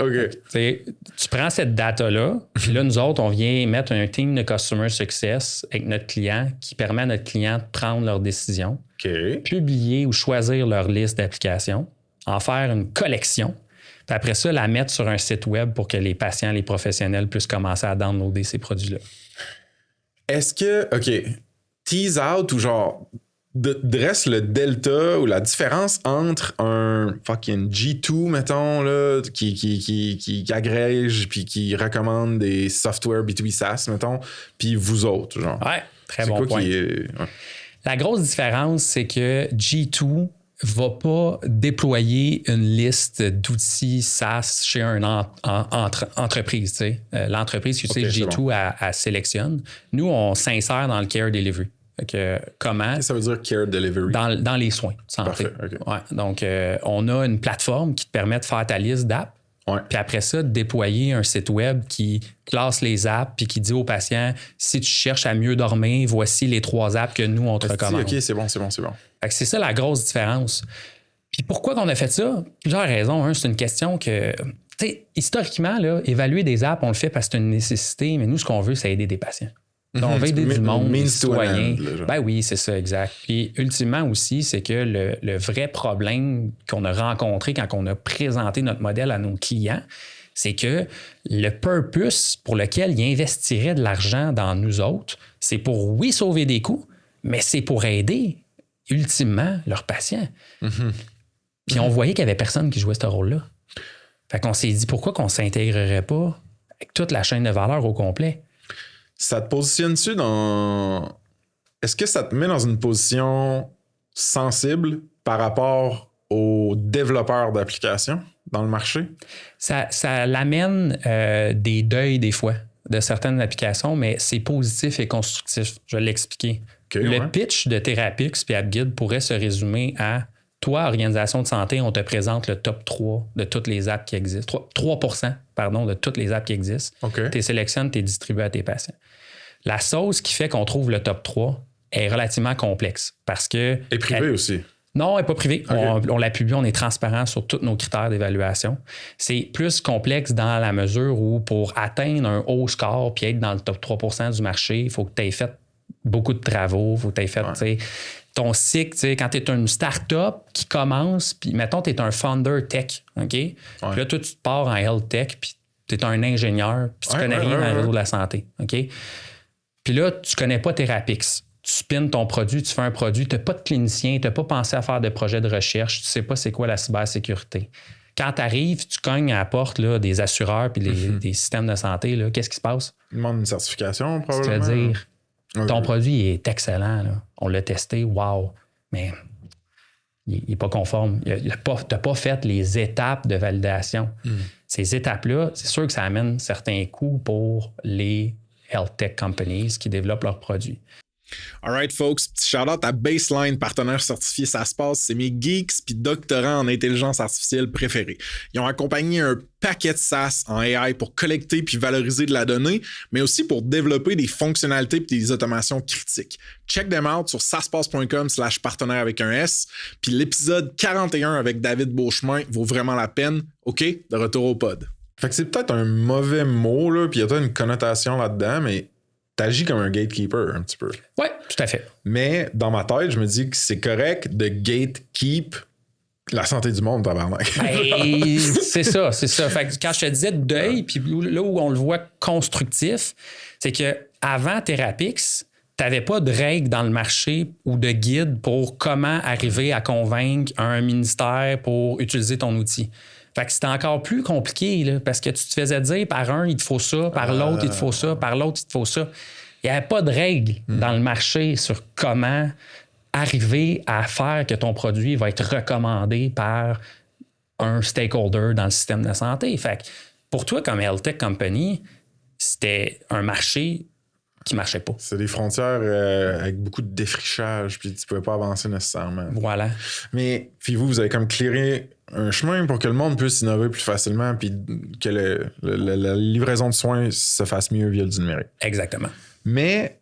[SPEAKER 1] Tu prends cette data-là, puis là, nous autres, on vient mettre un team de Customer Success avec notre client qui permet à notre client de prendre leurs décisions, publier ou choisir leur liste d'applications, en faire une collection, puis après ça, la mettre sur un site web pour que les patients, les professionnels puissent commencer à downloader ces produits-là.
[SPEAKER 2] Est-ce que, tease out ou genre dresse le delta ou la différence entre un fucking G2, mettons, là, qui agrège puis qui recommande des software B2B SaaS, mettons, puis vous autres, genre.
[SPEAKER 1] Ouais, très bon point. La grosse différence, c'est que G2 va pas déployer une liste d'outils SaaS chez une entreprise. Tu sais. L'entreprise qui utilise G2, elle sélectionne. Nous, on s'insère dans le care delivery. Comment?
[SPEAKER 2] Ça veut dire care delivery?
[SPEAKER 1] Dans les soins de santé. Ouais, donc, on a une plateforme qui te permet de faire ta liste d'apps. Puis après ça, de déployer un site web qui classe les apps puis qui dit aux patients, si tu cherches à mieux dormir, voici les 3 apps que nous, on te recommande.
[SPEAKER 2] OK, c'est bon.
[SPEAKER 1] Fait que c'est ça la grosse différence. Puis pourquoi qu'on a fait ça? Plusieurs raisons. C'est une question que, tu sais, historiquement, là, évaluer des apps, on le fait parce que c'est une nécessité, mais nous, ce qu'on veut, c'est aider des patients. Donc, on veut aider du monde, des citoyens. Ben oui, c'est ça, exact. Puis, ultimement aussi, c'est que le vrai problème qu'on a rencontré quand on a présenté notre modèle à nos clients, c'est que le purpose pour lequel ils investiraient de l'argent dans nous autres, c'est pour, oui, sauver des coûts, mais c'est pour aider, ultimement, leurs patients. Puis, on voyait qu'il n'y avait personne qui jouait ce rôle-là. Fait qu'on s'est dit, pourquoi qu'on ne s'intégrerait pas avec toute la chaîne de valeur au complet?
[SPEAKER 2] Ça te positionne-tu dans... Est-ce que ça te met dans une position sensible par rapport aux développeurs d'applications dans le marché?
[SPEAKER 1] Ça l'amène des deuils des fois de certaines applications, mais c'est positif et constructif. Je vais l'expliquer. Le pitch de Therapix puis AppGuide pourrait se résumer à toi, organisation de santé, on te présente le top 3 de toutes les apps qui existent. 3% de toutes les apps qui existent. Tu les sélectionnes, tu les distribues à tes patients. La sauce qui fait qu'on trouve le top 3 est relativement complexe parce que...
[SPEAKER 2] Et privée aussi.
[SPEAKER 1] Non, elle n'est pas privée. On la publie, on est transparent sur tous nos critères d'évaluation. C'est plus complexe dans la mesure où pour atteindre un haut score puis être dans le top 3% du marché, il faut que tu aies fait beaucoup de travaux, il faut que tu aies fait... Ton cycle, quand tu es une start-up qui commence, puis mettons, tu es un founder tech, OK? Puis là, toi, tu te pars en health tech, puis tu es un ingénieur, puis tu connais rien dans le réseau de la santé, OK? Puis là, tu connais pas Therapix. Tu spins ton produit, tu fais un produit, tu n'as pas de clinicien, tu n'as pas pensé à faire de projet de recherche, tu sais pas c'est quoi la cybersécurité. Quand tu arrives, tu cognes à la porte là, des assureurs puis des systèmes de santé, là, qu'est-ce qui se passe?
[SPEAKER 2] Ils demandent une certification, probablement.
[SPEAKER 1] C'est-à-dire... Ton produit est excellent. Là. On l'a testé, wow. Mais il n'est pas conforme. Tu n'as pas fait les étapes de validation. Ces étapes-là, c'est sûr que ça amène certains coûts pour les health tech companies qui développent leurs produits.
[SPEAKER 2] All right, folks. Petit shout-out à Baseline, partenaire certifié Ça se passe. C'est mes geeks puis doctorants en intelligence artificielle préférés. Ils ont accompagné un paquet de SaaS en AI pour collecter puis valoriser de la donnée, mais aussi pour développer des fonctionnalités puis des automations critiques. Check them out sur saspace.com/partenaire avec un S. Puis l'épisode 41 avec David Beauchemin vaut vraiment la peine. OK? De retour au pod. Fait que c'est peut-être un mauvais mot, là, puis il y a peut-être une connotation là-dedans, mais t'agis comme un gatekeeper un petit peu.
[SPEAKER 1] Oui, tout à fait.
[SPEAKER 2] Mais dans ma tête, je me dis que c'est correct de gatekeep la santé du monde, tabarnak.
[SPEAKER 1] Ben, c'est ça. Fait que quand je te disais deuil, puis là où on le voit constructif, c'est que avant Therapix, tu n'avais pas de règles dans le marché ou de guide pour comment arriver à convaincre un ministère pour utiliser ton outil. Fait que c'était encore plus compliqué là, parce que tu te faisais dire par un, il te faut ça, par l'autre, il te faut ça, par l'autre, il te faut ça. Il n'y avait pas de règles dans le marché sur comment arriver à faire que ton produit va être recommandé par un stakeholder dans le système de santé. Fait que pour toi, comme health tech company, c'était un marché qui ne marchait pas.
[SPEAKER 2] C'est des frontières avec beaucoup de défrichage, puis tu ne pouvais pas avancer nécessairement.
[SPEAKER 1] Voilà.
[SPEAKER 2] Mais puis vous avez comme clearé un chemin pour que le monde puisse innover plus facilement, puis que la livraison de soins se fasse mieux via du numérique.
[SPEAKER 1] Exactement.
[SPEAKER 2] Mais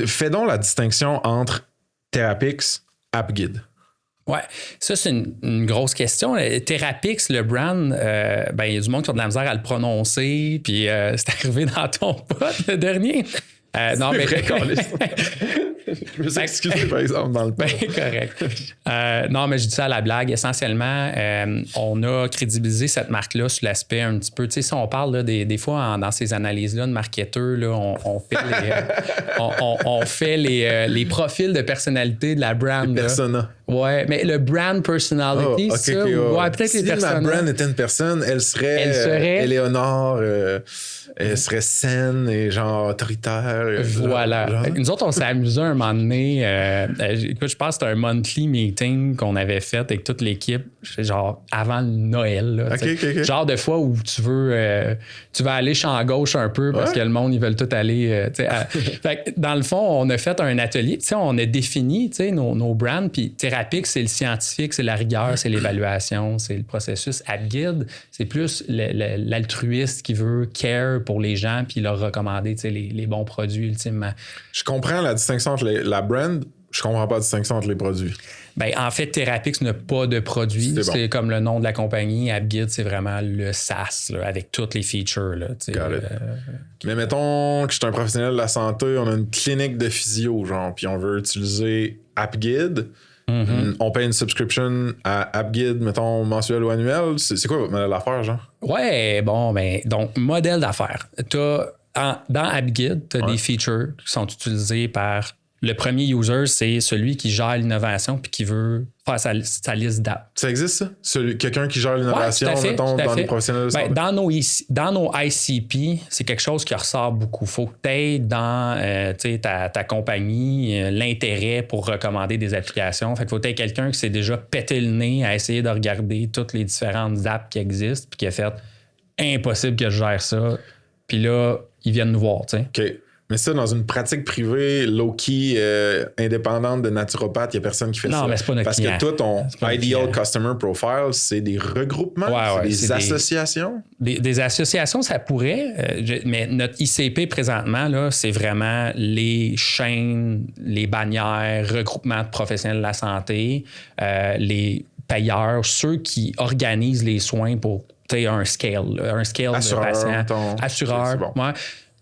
[SPEAKER 2] fais donc la distinction entre Therapix, AppGuide.
[SPEAKER 1] Ouais, ça, c'est une grosse question. Therapix, le brand, il y a du monde qui a de la misère à le prononcer, puis c'est arrivé dans ton pote, le dernier. Non, mais
[SPEAKER 2] je me suis excusé, par exemple, dans le
[SPEAKER 1] ben, correct. Non, mais je dis ça à la blague. Essentiellement, on a crédibilisé cette marque-là sur l'aspect un petit peu. Tu sais, si on parle là, des fois dans ces analyses-là de marketeurs, là, on fait les profils de personnalité de la brand.
[SPEAKER 2] Les personas.
[SPEAKER 1] Ouais, mais le brand personality,
[SPEAKER 2] okay,
[SPEAKER 1] ça.
[SPEAKER 2] Okay,
[SPEAKER 1] ouais, peut-être
[SPEAKER 2] si
[SPEAKER 1] les personas.
[SPEAKER 2] ma brand était une personne, elle serait Éléonore, elle serait saine et genre autoritaire.
[SPEAKER 1] Voilà.
[SPEAKER 2] Genre.
[SPEAKER 1] Nous autres, on s'est amusé un moment donné. Écoute, je pense que c'était un monthly meeting qu'on avait fait avec toute l'équipe, genre avant Noël. Là,
[SPEAKER 2] okay.
[SPEAKER 1] Genre de fois où tu veux aller champ gauche un peu parce que le monde, ils veulent tout aller. Fait que dans le fond, on a fait un atelier. On a défini nos brands. Puis Therapix, c'est le scientifique, c'est la rigueur, c'est l'évaluation, c'est le processus. AppGuide, c'est plus l'altruiste qui veut care pour les gens puis leur recommander les bons produits ultimement.
[SPEAKER 2] Je comprends la distinction entre la brand, je comprends pas la distinction entre les produits.
[SPEAKER 1] Ben, en fait, Therapix n'a pas de produit. C'est comme le nom de la compagnie. AppGuide, c'est vraiment le SaaS là, avec toutes les features. Là,
[SPEAKER 2] Mais mettons que je suis un professionnel de la santé, on a une clinique de physio, genre, puis on veut utiliser AppGuide. Mm-hmm. On paye une subscription à AppGuide, mettons, mensuel ou annuel. C'est quoi votre modèle d'affaires, genre?
[SPEAKER 1] Ouais, bon, donc, modèle d'affaires. Dans AppGuide, tu as des features qui sont utilisées par le premier user, c'est celui qui gère l'innovation puis qui veut faire sa liste d'app.
[SPEAKER 2] Ça existe, ça? Quelqu'un qui gère l'innovation, mettons, dans les professionnels de santé?
[SPEAKER 1] Dans nos ICP, c'est quelque chose qui ressort beaucoup. Il faut que tu aies dans ta compagnie l'intérêt pour recommander des applications. Fait qu'il faut que tu aies quelqu'un qui s'est déjà pété le nez à essayer de regarder toutes les différentes apps qui existent puis qui a fait impossible que je gère ça. Puis là, ils viennent nous voir, tu sais.
[SPEAKER 2] OK. Mais ça, dans une pratique privée, low-key, indépendante de naturopathe, il n'y a personne qui fait ça.
[SPEAKER 1] Non, mais c'est pas notre client.
[SPEAKER 2] Parce que toi, ton ideal customer profile, c'est des regroupements, des associations?
[SPEAKER 1] Des associations, ça pourrait. Mais notre ICP, présentement, là, c'est vraiment les chaînes, les bannières, regroupements de professionnels de la santé, les payeurs, ceux qui organisent les soins pour un scale
[SPEAKER 2] assureur,
[SPEAKER 1] de patients. Assureur,
[SPEAKER 2] bon.
[SPEAKER 1] Ouais.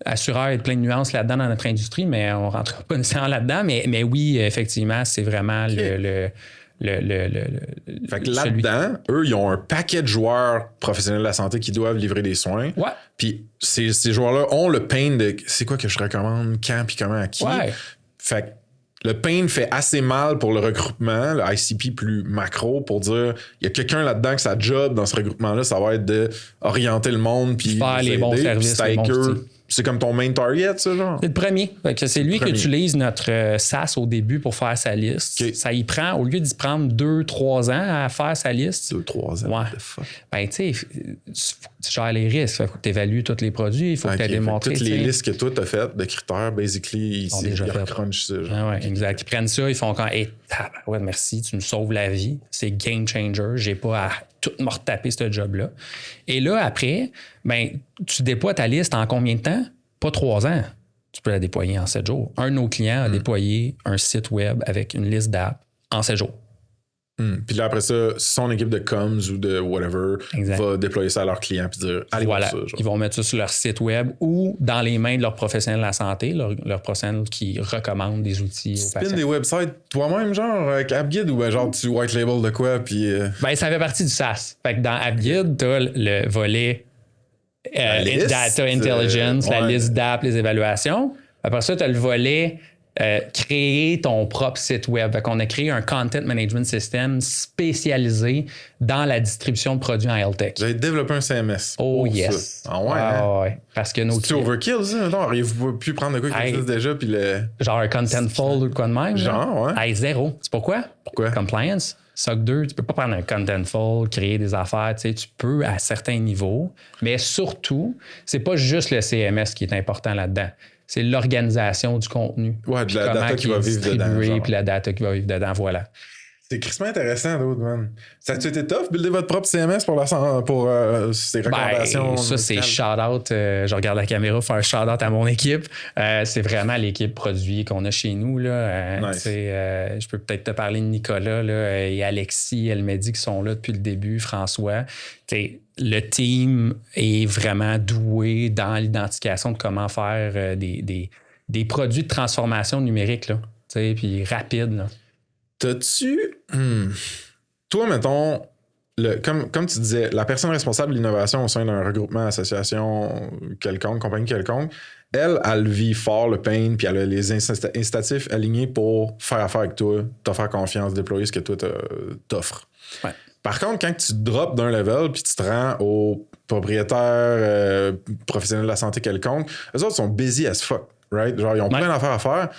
[SPEAKER 1] Assureur, il y a plein de nuances là-dedans dans notre industrie, mais on ne rentre pas nécessairement là-dedans. Mais oui, effectivement, c'est vraiment
[SPEAKER 2] Fait que là-dedans, eux, ils ont un paquet de joueurs professionnels de la santé qui doivent livrer des soins.
[SPEAKER 1] Ouais.
[SPEAKER 2] Puis ces joueurs-là ont le pain de c'est quoi que je recommande, quand, puis comment, à qui.
[SPEAKER 1] Ouais.
[SPEAKER 2] Fait que le pain fait assez mal pour le regroupement, le ICP plus macro, pour dire il y a quelqu'un là-dedans que sa job dans ce regroupement-là, ça va être d'orienter le monde puis
[SPEAKER 1] faire les bons services.
[SPEAKER 2] C'est comme ton main target, ça, genre?
[SPEAKER 1] C'est le premier. C'est lui qui utilise notre SaaS au début pour faire sa liste. Okay. Ça y prend, au lieu d'y prendre 2-3 ans à faire sa liste.
[SPEAKER 2] 2-3 ans?
[SPEAKER 1] Ouais. Ben, tu sais, tu gères les risques. Il faut que tu évalues tous les produits. Il faut que tu aies démontré.
[SPEAKER 2] Toutes les listes que toi, tu as faites de critères, basically, ils crunchent ça.
[SPEAKER 1] Ah ouais, exact. Ils prennent ça, ils font quand ouais, merci, tu me sauves la vie. C'est game changer. J'ai pas à tout me retaper ce job-là. Et là, après, ben, tu déploies ta liste en combien de temps? Pas 3 ans. Tu peux la déployer en 7 jours. Un de nos clients a déployé un site web avec une liste d'apps en 7 jours.
[SPEAKER 2] Puis là, après ça, son équipe de comms ou de whatever va déployer ça à leurs clients puis dire allez voir ça. Genre.
[SPEAKER 1] Ils vont mettre ça sur leur site web ou dans les mains de leurs professionnels de la santé, leurs professionnels qui recommandent des outils aux patients. Tu spins
[SPEAKER 2] des websites toi-même, genre avec AppGuide, ou ben, genre tu white label de quoi? Puis
[SPEAKER 1] Ben, ça fait partie du SaaS. Fait que dans AppGuide, tu as le volet Data Intelligence, la liste d'apps, les évaluations. Après ça, tu as le volet créer ton propre site web. Fait qu'on a créé un Content Management System spécialisé dans la distribution de produits en health tech.
[SPEAKER 2] Vous avez développé un CMS.
[SPEAKER 1] Oh yes.
[SPEAKER 2] Ça. Ah ouais,
[SPEAKER 1] ouais. Parce que nos
[SPEAKER 2] clients... C'est overkill, ça? Non, auriez-vous pu prendre de quoi qui existe déjà puis le...
[SPEAKER 1] Genre un Contentful ou quoi de même?
[SPEAKER 2] Genre, ouais.
[SPEAKER 1] Hey, zéro. C'est pourquoi? Compliance. SOC 2, tu peux pas prendre un Contentful, créer des affaires, tu sais, tu peux à certains niveaux, mais surtout, c'est pas juste le CMS qui est important là-dedans. C'est l'organisation du contenu.
[SPEAKER 2] Ouais, de la data qui va vivre dedans.
[SPEAKER 1] Puis la data qui va vivre dedans, voilà.
[SPEAKER 2] C'est crissement intéressant, d'autres, man. Ça a-tu été tough, builder votre propre CMS pour ces recommandations?
[SPEAKER 1] Ça, c'est shout-out. Je regarde la caméra, faire un shout-out à mon équipe. C'est vraiment l'équipe produit qu'on a chez nous. Là.
[SPEAKER 2] Nice.
[SPEAKER 1] Je peux peut-être te parler de Nicolas là, et Alexis, elle m'a dit qu'ils sont là depuis le début, François. Le team est vraiment doué dans l'identification de comment faire des produits de transformation numérique, là, puis rapide. Là.
[SPEAKER 2] T'as-tu... Toi, mettons, comme tu disais, la personne responsable de l'innovation au sein d'un regroupement, association quelconque, compagnie quelconque, elle vit fort le pain, puis elle a les incitatifs alignés pour faire affaire avec toi, t'offrir confiance, déployer ce que toi t'offres.
[SPEAKER 1] Ouais.
[SPEAKER 2] Par contre, quand tu drops d'un level puis tu te rends au propriétaire professionnel de la santé quelconque, eux autres sont busy as fuck, right? Genre, ils ont plein d'affaires à faire.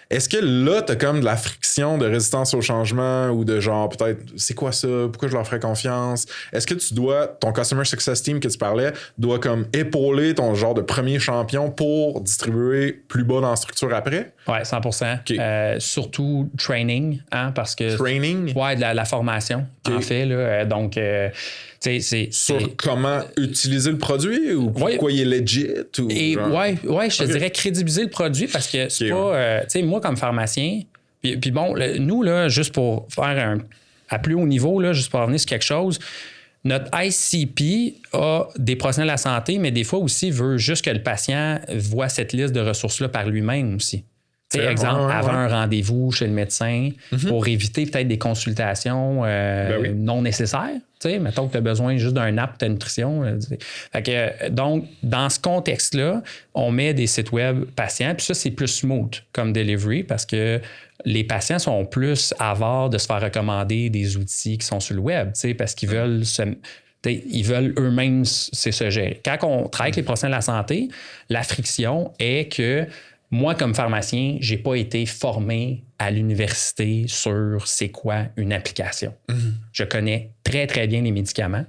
[SPEAKER 2] Est-ce que là, t'as comme de la friction de résistance au changement ou de genre, peut-être, c'est quoi ça? Pourquoi je leur ferais confiance? Est-ce que ton Customer Success Team que tu parlais doit comme épauler ton genre de premier champion pour distribuer plus bas dans la structure après?
[SPEAKER 1] Ouais, 100%.
[SPEAKER 2] Okay.
[SPEAKER 1] Surtout training, hein, parce que...
[SPEAKER 2] Training?
[SPEAKER 1] Ouais, de la formation, en fait. Là, donc,
[SPEAKER 2] sur comment utiliser le produit ou pourquoi il est legit?
[SPEAKER 1] Ouais, je te dirais crédibiliser le produit parce que c'est pas... tu sais, moi, comme pharmacien, puis bon, nous, là, juste pour faire à plus haut niveau, là, juste pour revenir sur quelque chose, notre ICP a des professionnels de la santé, mais des fois aussi veut juste que le patient voit cette liste de ressources-là par lui-même aussi. Exemple, avant un rendez-vous chez le médecin, pour éviter peut-être des consultations non nécessaires. Mettons que tu as besoin juste d'un app de nutrition. Fait que, donc, dans ce contexte-là, on met des sites web patients, puis ça, c'est plus smooth comme delivery parce que les patients sont plus avares de se faire recommander des outils qui sont sur le web, parce qu'ils veulent ils veulent eux-mêmes se gérer. Quand on travaille avec les professionnels de la santé, la friction est que moi, comme pharmacien, j'ai pas été formé à l'université sur c'est quoi une application. Je connais très, très bien les médicaments,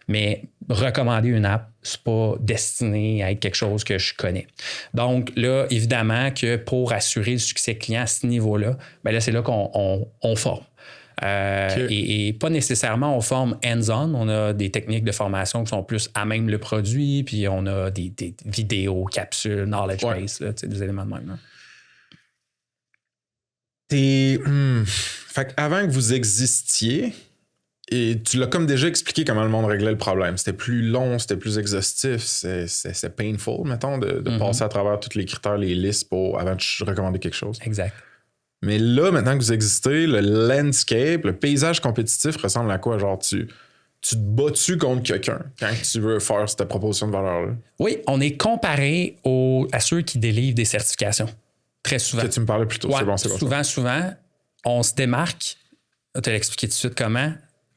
[SPEAKER 1] mais recommander une app, c'est pas destiné à être quelque chose que je connais. Donc là, évidemment que pour assurer le succès client à ce niveau-là, ben là, c'est là qu'on forme. Et pas nécessairement on forme hands-on, on a des techniques de formation qui sont plus à même le produit, puis on a des vidéos, capsules, knowledge base, là, des éléments de même. Là.
[SPEAKER 2] Fait qu'avant que vous existiez, et tu l'as comme déjà expliqué comment le monde réglait le problème. C'était plus long, c'était plus exhaustif, c'est painful, mettons, de passer à travers tous les critères, les listes avant de recommander quelque chose.
[SPEAKER 1] Exact.
[SPEAKER 2] Mais là, maintenant que vous existez, le landscape, le paysage compétitif ressemble à quoi? Genre, tu te bats-tu contre quelqu'un quand tu veux faire cette proposition de valeur-là?
[SPEAKER 1] Oui, on est comparé à ceux qui délivrent des certifications. Très souvent.
[SPEAKER 2] Que tu me parlais plus tôt.
[SPEAKER 1] Ouais,
[SPEAKER 2] c'est bon.
[SPEAKER 1] Souvent, on se démarque. Je vais te l'expliquer tout de suite comment.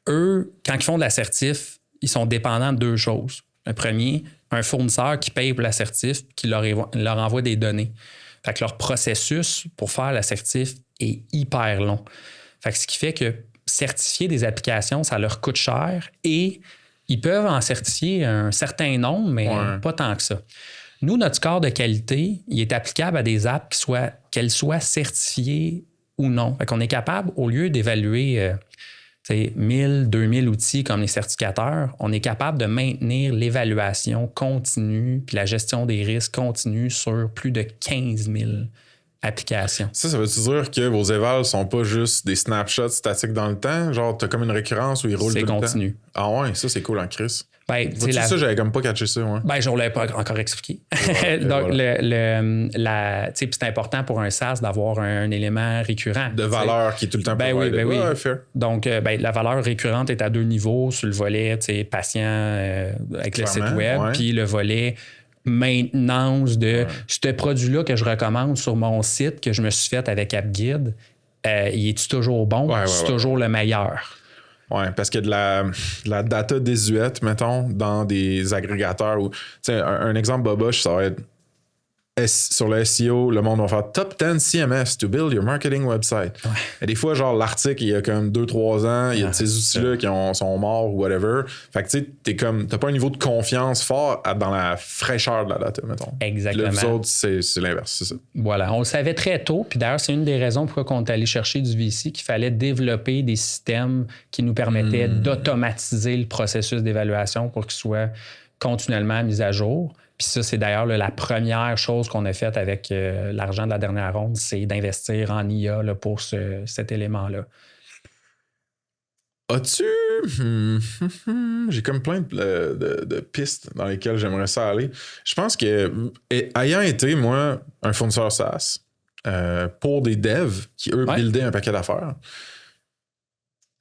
[SPEAKER 1] Eux, quand ils font de l'assertif, ils sont dépendants de deux choses. Le premier, un fournisseur qui paye pour l'assertif, qui leur envoie des données. Fait que leur processus pour faire l'assertif est hyper long. Fait que ce qui fait que certifier des applications, ça leur coûte cher et ils peuvent en certifier un certain nombre, mais pas tant que ça. Nous, notre score de qualité, il est applicable à des apps qu'elles soient certifiées ou non. Fait qu'on est capable, au lieu d'évaluer 1000, 2000 outils comme les certificateurs, on est capable de maintenir l'évaluation continue puis la gestion des risques continue sur plus de 15 000 applications. Ça
[SPEAKER 2] veut-tu dire que vos évals sont pas juste des snapshots statiques dans le temps? Genre, t'as comme une récurrence où ils roulent tout le temps? C'est continu. Ah ouais, ça, c'est cool en Chris. Ça, j'avais comme pas catché ça. Ouais.
[SPEAKER 1] Je ne l'avais pas encore expliqué. Donc, c'est important pour un SaaS d'avoir un élément récurrent.
[SPEAKER 2] De valeur qui est tout le temps
[SPEAKER 1] oui. Fair. Donc, la valeur récurrente est à deux niveaux, sur le volet patient avec le site web, puis le volet maintenance de ce produit-là que je recommande sur mon site que je me suis fait avec AppGuide, il est toujours bon? C'est toujours le meilleur?
[SPEAKER 2] Oui, parce qu'il y a de la data désuète, mettons, dans des agrégateurs. Un exemple boboche, ça va être sur le SEO, le monde va faire Top 10 CMS to build your marketing website. Ouais. Et des fois, genre, l'article, il y a comme 2-3 ans, il y a de ces outils-là qui sont morts ou whatever. Fait que tu sais, t'as pas un niveau de confiance fort dans la fraîcheur de la data, mettons.
[SPEAKER 1] Exactement.
[SPEAKER 2] Les autres, c'est l'inverse, c'est ça.
[SPEAKER 1] Voilà, on le savait très tôt. Puis d'ailleurs, c'est une des raisons pourquoi on est allé chercher du VC, qu'il fallait développer des systèmes qui nous permettaient d'automatiser le processus d'évaluation pour qu'il soit continuellement mis à jour. Puis ça, c'est d'ailleurs la première chose qu'on a faite avec l'argent de la dernière ronde, c'est d'investir en IA là, pour cet élément-là.
[SPEAKER 2] As-tu... J'ai comme plein de pistes dans lesquelles j'aimerais ça aller. Je pense que, ayant été, moi, un fournisseur SaaS, pour des devs qui, eux, buildaient un paquet d'affaires,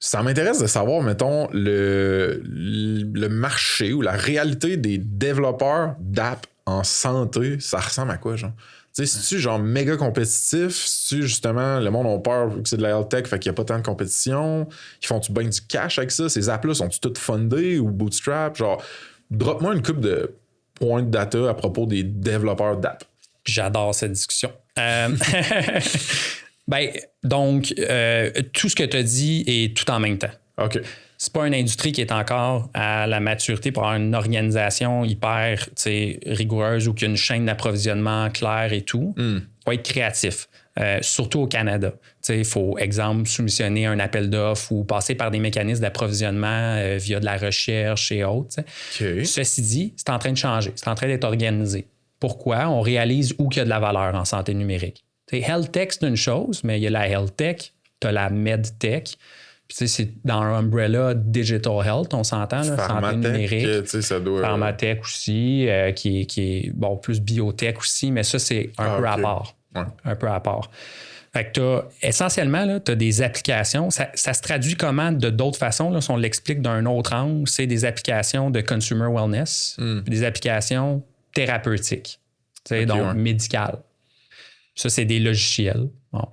[SPEAKER 2] ça m'intéresse de savoir, mettons, le marché ou la réalité des développeurs d'app en santé, ça ressemble à quoi, genre? Tu sais, c'est-tu genre méga compétitif? C'est-tu justement, le monde a peur vu que c'est de la health tech, fait qu'il n'y a pas tant de compétition? Ils font-tu bien du cash avec ça? Ces apps-là, sont-tu toutes fundées ou bootstrap? Genre, drop-moi une couple de points de data à propos des développeurs d'app.
[SPEAKER 1] J'adore cette discussion. Ben, donc, tout ce que tu as dit est tout en même temps.
[SPEAKER 2] OK.
[SPEAKER 1] C'est pas une industrie qui est encore à la maturité pour avoir une organisation hyper rigoureuse ou qui a une chaîne d'approvisionnement claire et tout. Il faut être créatif, surtout au Canada. Il faut, exemple, soumissionner un appel d'offres ou passer par des mécanismes d'approvisionnement via de la recherche et autres. Okay. Ceci dit, c'est en train de changer, c'est en train d'être organisé. Pourquoi? On réalise où il y a de la valeur en santé numérique. Health tech, c'est une chose, mais il y a la health tech, tu as la med tech. Puis, c'est dans un umbrella digital health, on s'entend, là, santé numérique.
[SPEAKER 2] Ça doit...
[SPEAKER 1] Pharmatech aussi, qui est bon, plus biotech aussi, mais ça, c'est un peu à part. Ouais. Un peu à part. Fait que essentiellement, tu as des applications. Ça se traduit comment de d'autres façons? Là, si on l'explique d'un autre angle, c'est des applications de consumer wellness, des applications thérapeutiques, donc médicales. Ça, c'est des logiciels. Bon.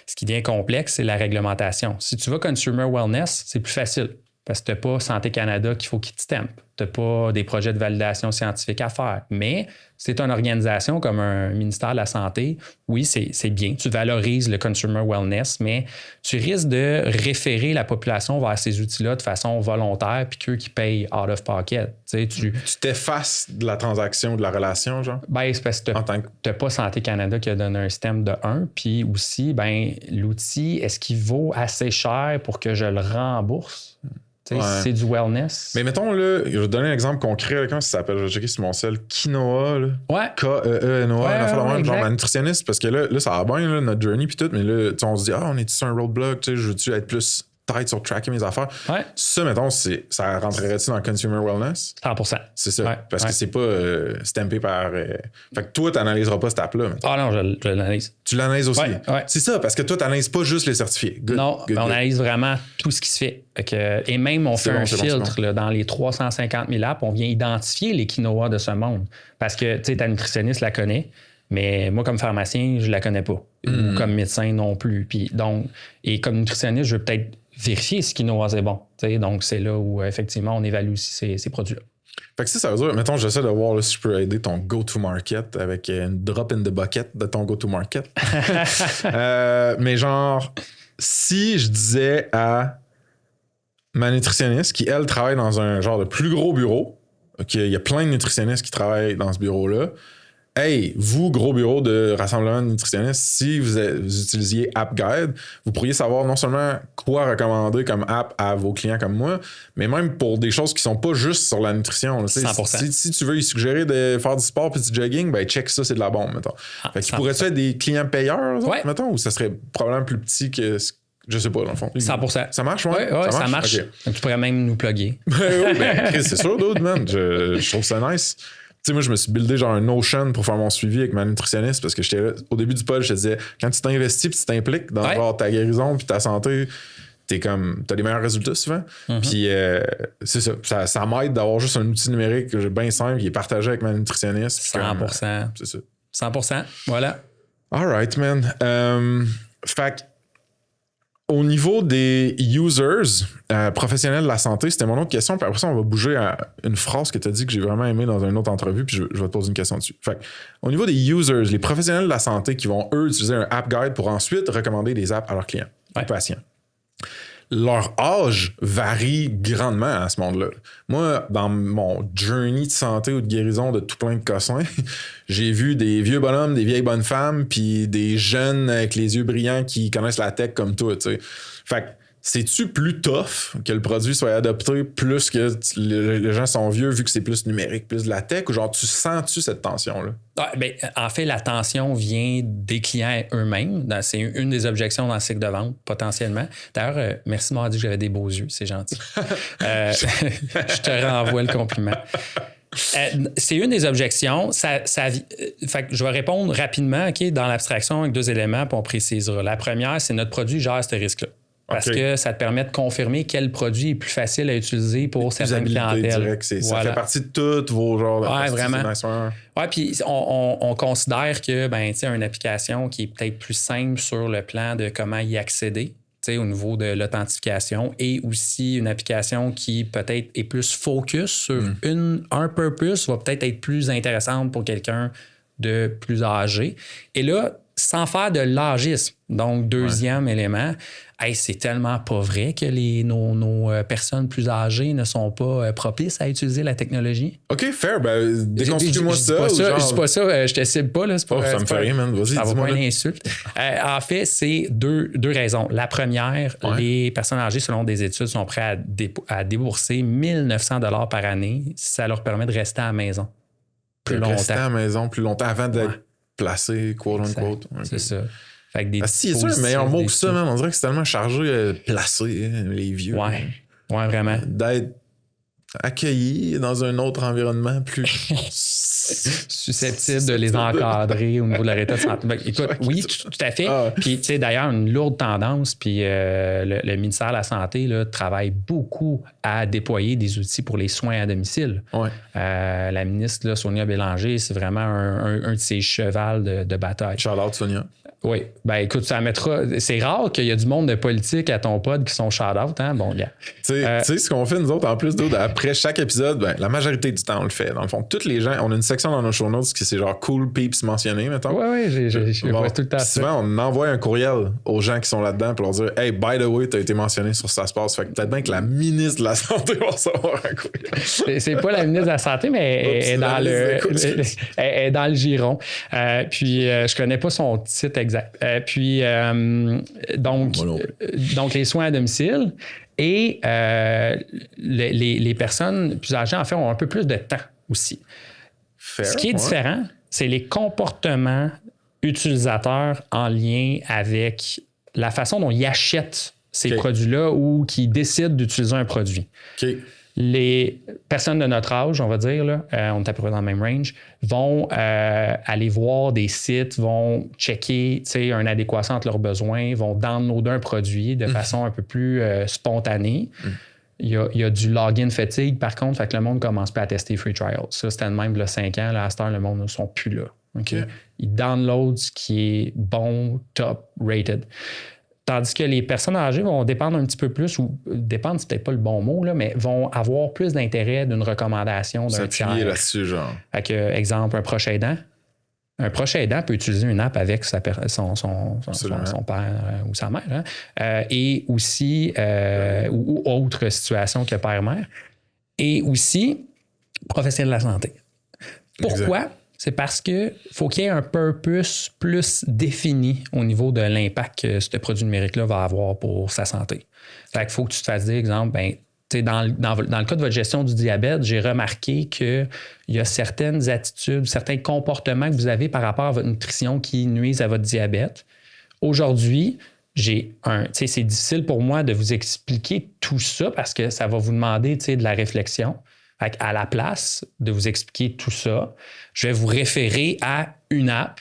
[SPEAKER 1] Ce qui devient complexe, c'est la réglementation. Si tu vas consumer wellness, c'est plus facile parce que tu n'as pas Santé Canada qu'il faut qu'il te stampe. Tu n'as pas des projets de validation scientifique à faire. Mais c'est une organisation comme un ministère de la Santé. Oui, c'est bien. Tu valorises le consumer wellness, mais tu risques de référer la population vers ces outils-là de façon volontaire puis qu'eux qui payent out of pocket. Tu
[SPEAKER 2] t'effaces de la transaction, de la relation, genre?
[SPEAKER 1] Ben, c'est parce que tu n'as pas Santé Canada qui a donné un système de 1. Puis aussi, ben, l'outil, est-ce qu'il vaut assez cher pour que je le rembourse? Ouais. C'est du wellness.
[SPEAKER 2] Mais mettons, là, je vais te donner un exemple concret. Là, comment ça s'appelle? Je vais checker sur mon cell. Quinoa. Là.
[SPEAKER 1] Ouais.
[SPEAKER 2] K-E-E-N-O-A. Genre ma nutritionniste. Parce que là, ça va bien, là, notre journey puis tout. Mais là, on se dit, on est-tu sur un roadblock? Je veux-tu être plus tight sur tracker mes affaires?
[SPEAKER 1] Ouais.
[SPEAKER 2] Ça, mettons, ça rentrerait-tu dans le consumer wellness?
[SPEAKER 1] 100%.
[SPEAKER 2] C'est ça. Ouais. Parce que c'est pas stampé par... Fait que toi, tu n'analyseras pas cette app-là.
[SPEAKER 1] Ah non, je l'analyse.
[SPEAKER 2] Tu l'analyses aussi?
[SPEAKER 1] Ouais.
[SPEAKER 2] C'est ça, parce que toi, tu n'analyses pas juste les certifiés. Good,
[SPEAKER 1] non, on analyse vraiment tout ce qui se fait. Et même, on fait un filtre là, dans les 350 000 apps. On vient identifier les quinoa de ce monde. Parce que, tu sais, ta nutritionniste la connaît, mais moi, comme pharmacien, je la connais pas. Ou comme médecin non plus. Puis, donc, et comme nutritionniste, je veux peut-être vérifier si quinoa c'est bon. T'sais, donc, c'est là où, effectivement, on évalue aussi ces produits-là.
[SPEAKER 2] Fait que ça veut dire, mettons, j'essaie de voir là, si je peux aider ton go-to-market avec une drop in the bucket de ton go-to-market. Mais genre, si je disais à ma nutritionniste qui, elle, travaille dans un genre de plus gros bureau, il y a plein de nutritionnistes qui travaillent dans ce bureau-là, hey, vous, gros bureau de rassemblement de nutritionnistes, si vous utilisiez AppGuide, vous pourriez savoir non seulement quoi recommander comme app à vos clients comme moi, mais même pour des choses qui sont pas juste sur la nutrition. Là,
[SPEAKER 1] 100%.
[SPEAKER 2] Si tu veux lui suggérer de faire du sport puis du jogging, ben check ça, c'est de la bombe, mettons. Fait que pourrais-tu être des clients payeurs, mettons, ou ça serait probablement plus petit que... Je sais pas, dans le fond.
[SPEAKER 1] 100%.
[SPEAKER 2] Ça marche, ouais?
[SPEAKER 1] Oui, ça marche. Okay. Donc, tu pourrais même nous plugger.
[SPEAKER 2] Ben, c'est sûr, dude, man. Je trouve ça nice. Tu sais, moi, je me suis buildé genre un Notion pour faire mon suivi avec ma nutritionniste parce que j'étais là, au début du pod, je te disais, quand tu t'investis puis tu t'impliques dans genre ta guérison puis ta santé, t'as des meilleurs résultats souvent. Puis c'est ça m'aide d'avoir juste un outil numérique bien simple qui est partagé avec ma nutritionniste.
[SPEAKER 1] 100%.
[SPEAKER 2] C'est ça.
[SPEAKER 1] 100%. Voilà.
[SPEAKER 2] All right, man. Fait Au niveau des users professionnels de la santé, c'était mon autre question. Puis après ça, on va bouger à une phrase que tu as dit que j'ai vraiment aimé dans une autre entrevue. Puis je vais te poser une question dessus. Fait, au niveau des users, les professionnels de la santé qui vont, eux, utiliser un app guide pour ensuite recommander des apps à leurs clients, aux patients. Leur âge varie grandement à ce monde-là. Moi, dans mon journey de santé ou de guérison de tout plein de cossins, j'ai vu des vieux bonhommes, des vieilles bonnes femmes, puis des jeunes avec les yeux brillants qui connaissent la tech comme toi, tu sais. Fait que, c'est-tu plus tough que le produit soit adopté plus que les gens sont vieux vu que c'est plus numérique, plus de la tech, ou genre tu sens-tu cette tension-là?
[SPEAKER 1] Ah, ben, en fait, la tension vient des clients eux-mêmes. C'est une des objections dans le cycle de vente, potentiellement. D'ailleurs, merci de m'avoir dit que j'avais des beaux yeux, c'est gentil. Je te renvoie le compliment. C'est une des objections. Fait que je vais répondre rapidement, OK, dans l'abstraction avec 2 éléments, puis on précisera. La première, c'est notre produit gère ce risque-là. Parce que ça te permet de confirmer quel produit est plus facile à utiliser pour certaines clientèles.
[SPEAKER 2] Ça fait partie de tous vos genres de
[SPEAKER 1] vraiment. Oui, puis on considère que une application qui est peut-être plus simple sur le plan de comment y accéder, au niveau de l'authentification, et aussi une application qui peut-être est plus focus sur un purpose, va peut-être être plus intéressante pour quelqu'un de plus âgé. Et là, sans faire de l'âgisme, donc deuxième élément, c'est tellement pas vrai que nos personnes plus âgées ne sont pas propices à utiliser la technologie.
[SPEAKER 2] OK, fair. Déconstruis-moi ça.
[SPEAKER 1] Je dis pas ça, je te cible pas. Là,
[SPEAKER 2] ça me fait rien, man. Vas-y,
[SPEAKER 1] ça
[SPEAKER 2] dis-moi.
[SPEAKER 1] Ça va pas une insulte. En fait, c'est deux raisons. La première, les personnes âgées, selon des études, sont prêtes à débourser 1 900 $ par année si ça leur permet de rester à la maison plus longtemps.
[SPEAKER 2] Rester à la maison plus longtemps avant d'être placé, quote-unquote. Okay.
[SPEAKER 1] C'est ça. Fait que
[SPEAKER 2] c'est un meilleur mot que ça, même. On dirait que c'est tellement chargé, placé, les vieux.
[SPEAKER 1] Ouais, vraiment.
[SPEAKER 2] D'être accueillis dans un autre environnement plus
[SPEAKER 1] susceptible de les encadrer au niveau de leur état de santé. Écoute, oui, tout à fait. Puis, tu sais, d'ailleurs, une lourde tendance, puis le ministère de la Santé là, travaille beaucoup à déployer des outils pour les soins à domicile.
[SPEAKER 2] Ouais.
[SPEAKER 1] La ministre, là, Sonia Bélanger, c'est vraiment un de ses chevals de bataille.
[SPEAKER 2] Shout-out, Sonia.
[SPEAKER 1] Oui. Écoute, ça mettra. C'est rare qu'il y a du monde de politique à ton pod qui sont shout-out, hein? Bon, gars.
[SPEAKER 2] Tu sais, ce qu'on fait, nous autres, en plus, après chaque épisode, la majorité du temps, on le fait. Dans le fond, tous les gens, on a une section dans nos show notes qui c'est genre cool peeps mentionnés, mettons.
[SPEAKER 1] Oui, je vois tout le temps.
[SPEAKER 2] Souvent, on envoie un courriel aux gens qui sont là-dedans pour leur dire hey, by the way, t'as été mentionné sur Ça se passe. Fait que peut-être bien que la ministre de la Santé va recevoir un courriel.
[SPEAKER 1] C'est pas la ministre de la Santé, mais elle est dans le giron. Puis, je connais pas son titre exact. Donc, les soins à domicile et les personnes plus âgées, en fait, ont un peu plus de temps aussi. Ce qui est différent, c'est les comportements utilisateurs en lien avec la façon dont ils achètent ces produits-là ou qui décident d'utiliser un produit. Les personnes de notre âge, on va dire, là, on est à peu près dans le même range, vont aller voir des sites, vont checker une adéquation entre leurs besoins, vont downloader un produit de façon un peu plus spontanée. Il y a du login fatigue, par contre, fait que le monde commence pas à tester free trial. Ça, c'était le même il y a 5 ans. Là, à cette heure, le monde ne sont plus là. Okay? Ils downloadent ce qui est bon, top, rated. Tandis que les personnes âgées vont dépendre un petit peu plus, ou dépendre, c'est peut-être pas le bon mot, là, mais vont avoir plus d'intérêt d'une recommandation d'un tiers.
[SPEAKER 2] S'appuyer là-dessus, genre.
[SPEAKER 1] Fait que, exemple, un proche aidant. Un proche aidant peut utiliser une app avec son père ou sa mère, hein? Et aussi, ou autre situation que père-mère. Et aussi, professionnel de la santé. Pourquoi? Exact. C'est parce qu'il faut qu'il y ait un purpose plus défini au niveau de l'impact que ce produit numérique-là va avoir pour sa santé. Fait qu'il faut que tu te fasses dire, exemple, dans le cas de votre gestion du diabète, j'ai remarqué qu'il y a certaines attitudes, certains comportements que vous avez par rapport à votre nutrition qui nuisent à votre diabète. Aujourd'hui, c'est difficile pour moi de vous expliquer tout ça parce que ça va vous demander de la réflexion. À la place de vous expliquer tout ça, je vais vous référer à une app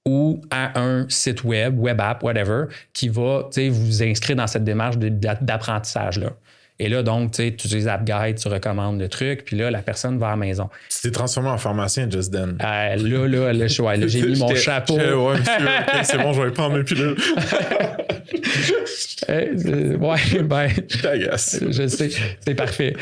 [SPEAKER 1] ou à un site web app, whatever, qui va vous inscrire dans cette démarche d'apprentissage-là. Et là, donc, tu utilises AppGuide, tu recommandes le truc, puis là, la personne va à la maison.
[SPEAKER 2] Tu t'es transformé en pharmacien just then.
[SPEAKER 1] Là, j'ai mis mon chapeau.
[SPEAKER 2] Ouais, monsieur, okay, c'est bon, je vais prendre mes pilules.
[SPEAKER 1] Je
[SPEAKER 2] t'agace.
[SPEAKER 1] Je sais, c'est parfait.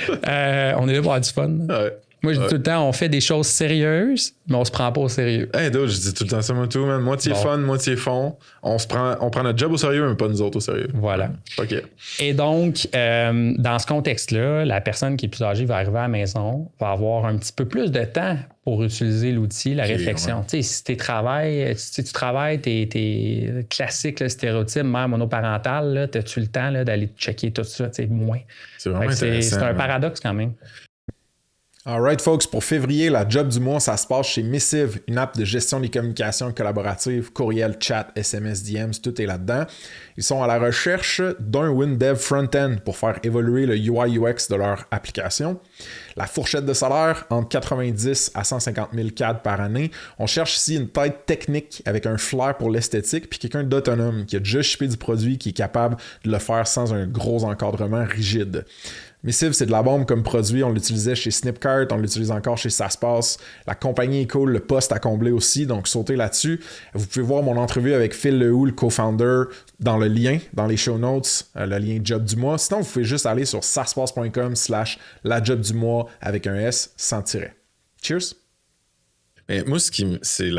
[SPEAKER 1] On est là pour avoir du fun.
[SPEAKER 2] Ouais.
[SPEAKER 1] Moi, je dis tout le temps, on fait des choses sérieuses, mais on se prend pas au sérieux.
[SPEAKER 2] Hey, dude, je dis tout le temps ça, moi, tout, man. Moitié fun, moitié fond. On prend notre job au sérieux, mais pas nous autres au sérieux.
[SPEAKER 1] Voilà.
[SPEAKER 2] OK.
[SPEAKER 1] Et donc, dans ce contexte-là, la personne qui est plus âgée va arriver à la maison, va avoir un petit peu plus de temps pour utiliser l'outil, la réflexion. Tu sais, si tu travailles, tes classiques, là, stéréotypes, mère monoparentale, as-tu le temps là, d'aller checker tout ça? Moins.
[SPEAKER 2] C'est vraiment intéressant.
[SPEAKER 1] C'est un paradoxe quand même.
[SPEAKER 2] Alright, folks, pour février, la job du mois, ça se passe chez Missive, une app de gestion des communications collaboratives, courriel, chat, SMS, DMs, tout est là-dedans. Ils sont à la recherche d'un WinDev front-end pour faire évoluer le UI/UX de leur application. La fourchette de salaire, entre 90 à 150 000 CAD par année. On cherche ici une tête technique avec un flair pour l'esthétique, puis quelqu'un d'autonome qui a déjà shippé du produit, qui est capable de le faire sans un gros encadrement rigide. Missive, c'est de la bombe comme produit. On l'utilisait chez Snipcart, on l'utilise encore chez SaSpace. La compagnie est cool, le poste à combler aussi, donc sautez là-dessus. Vous pouvez voir mon entrevue avec Phil Lehoux, le co-founder, dans le lien, dans les show notes, le lien job du mois. Sinon, vous pouvez juste aller sur saspace.com/la job du mois avec un S sans tiret. Cheers! Mais moi, c'est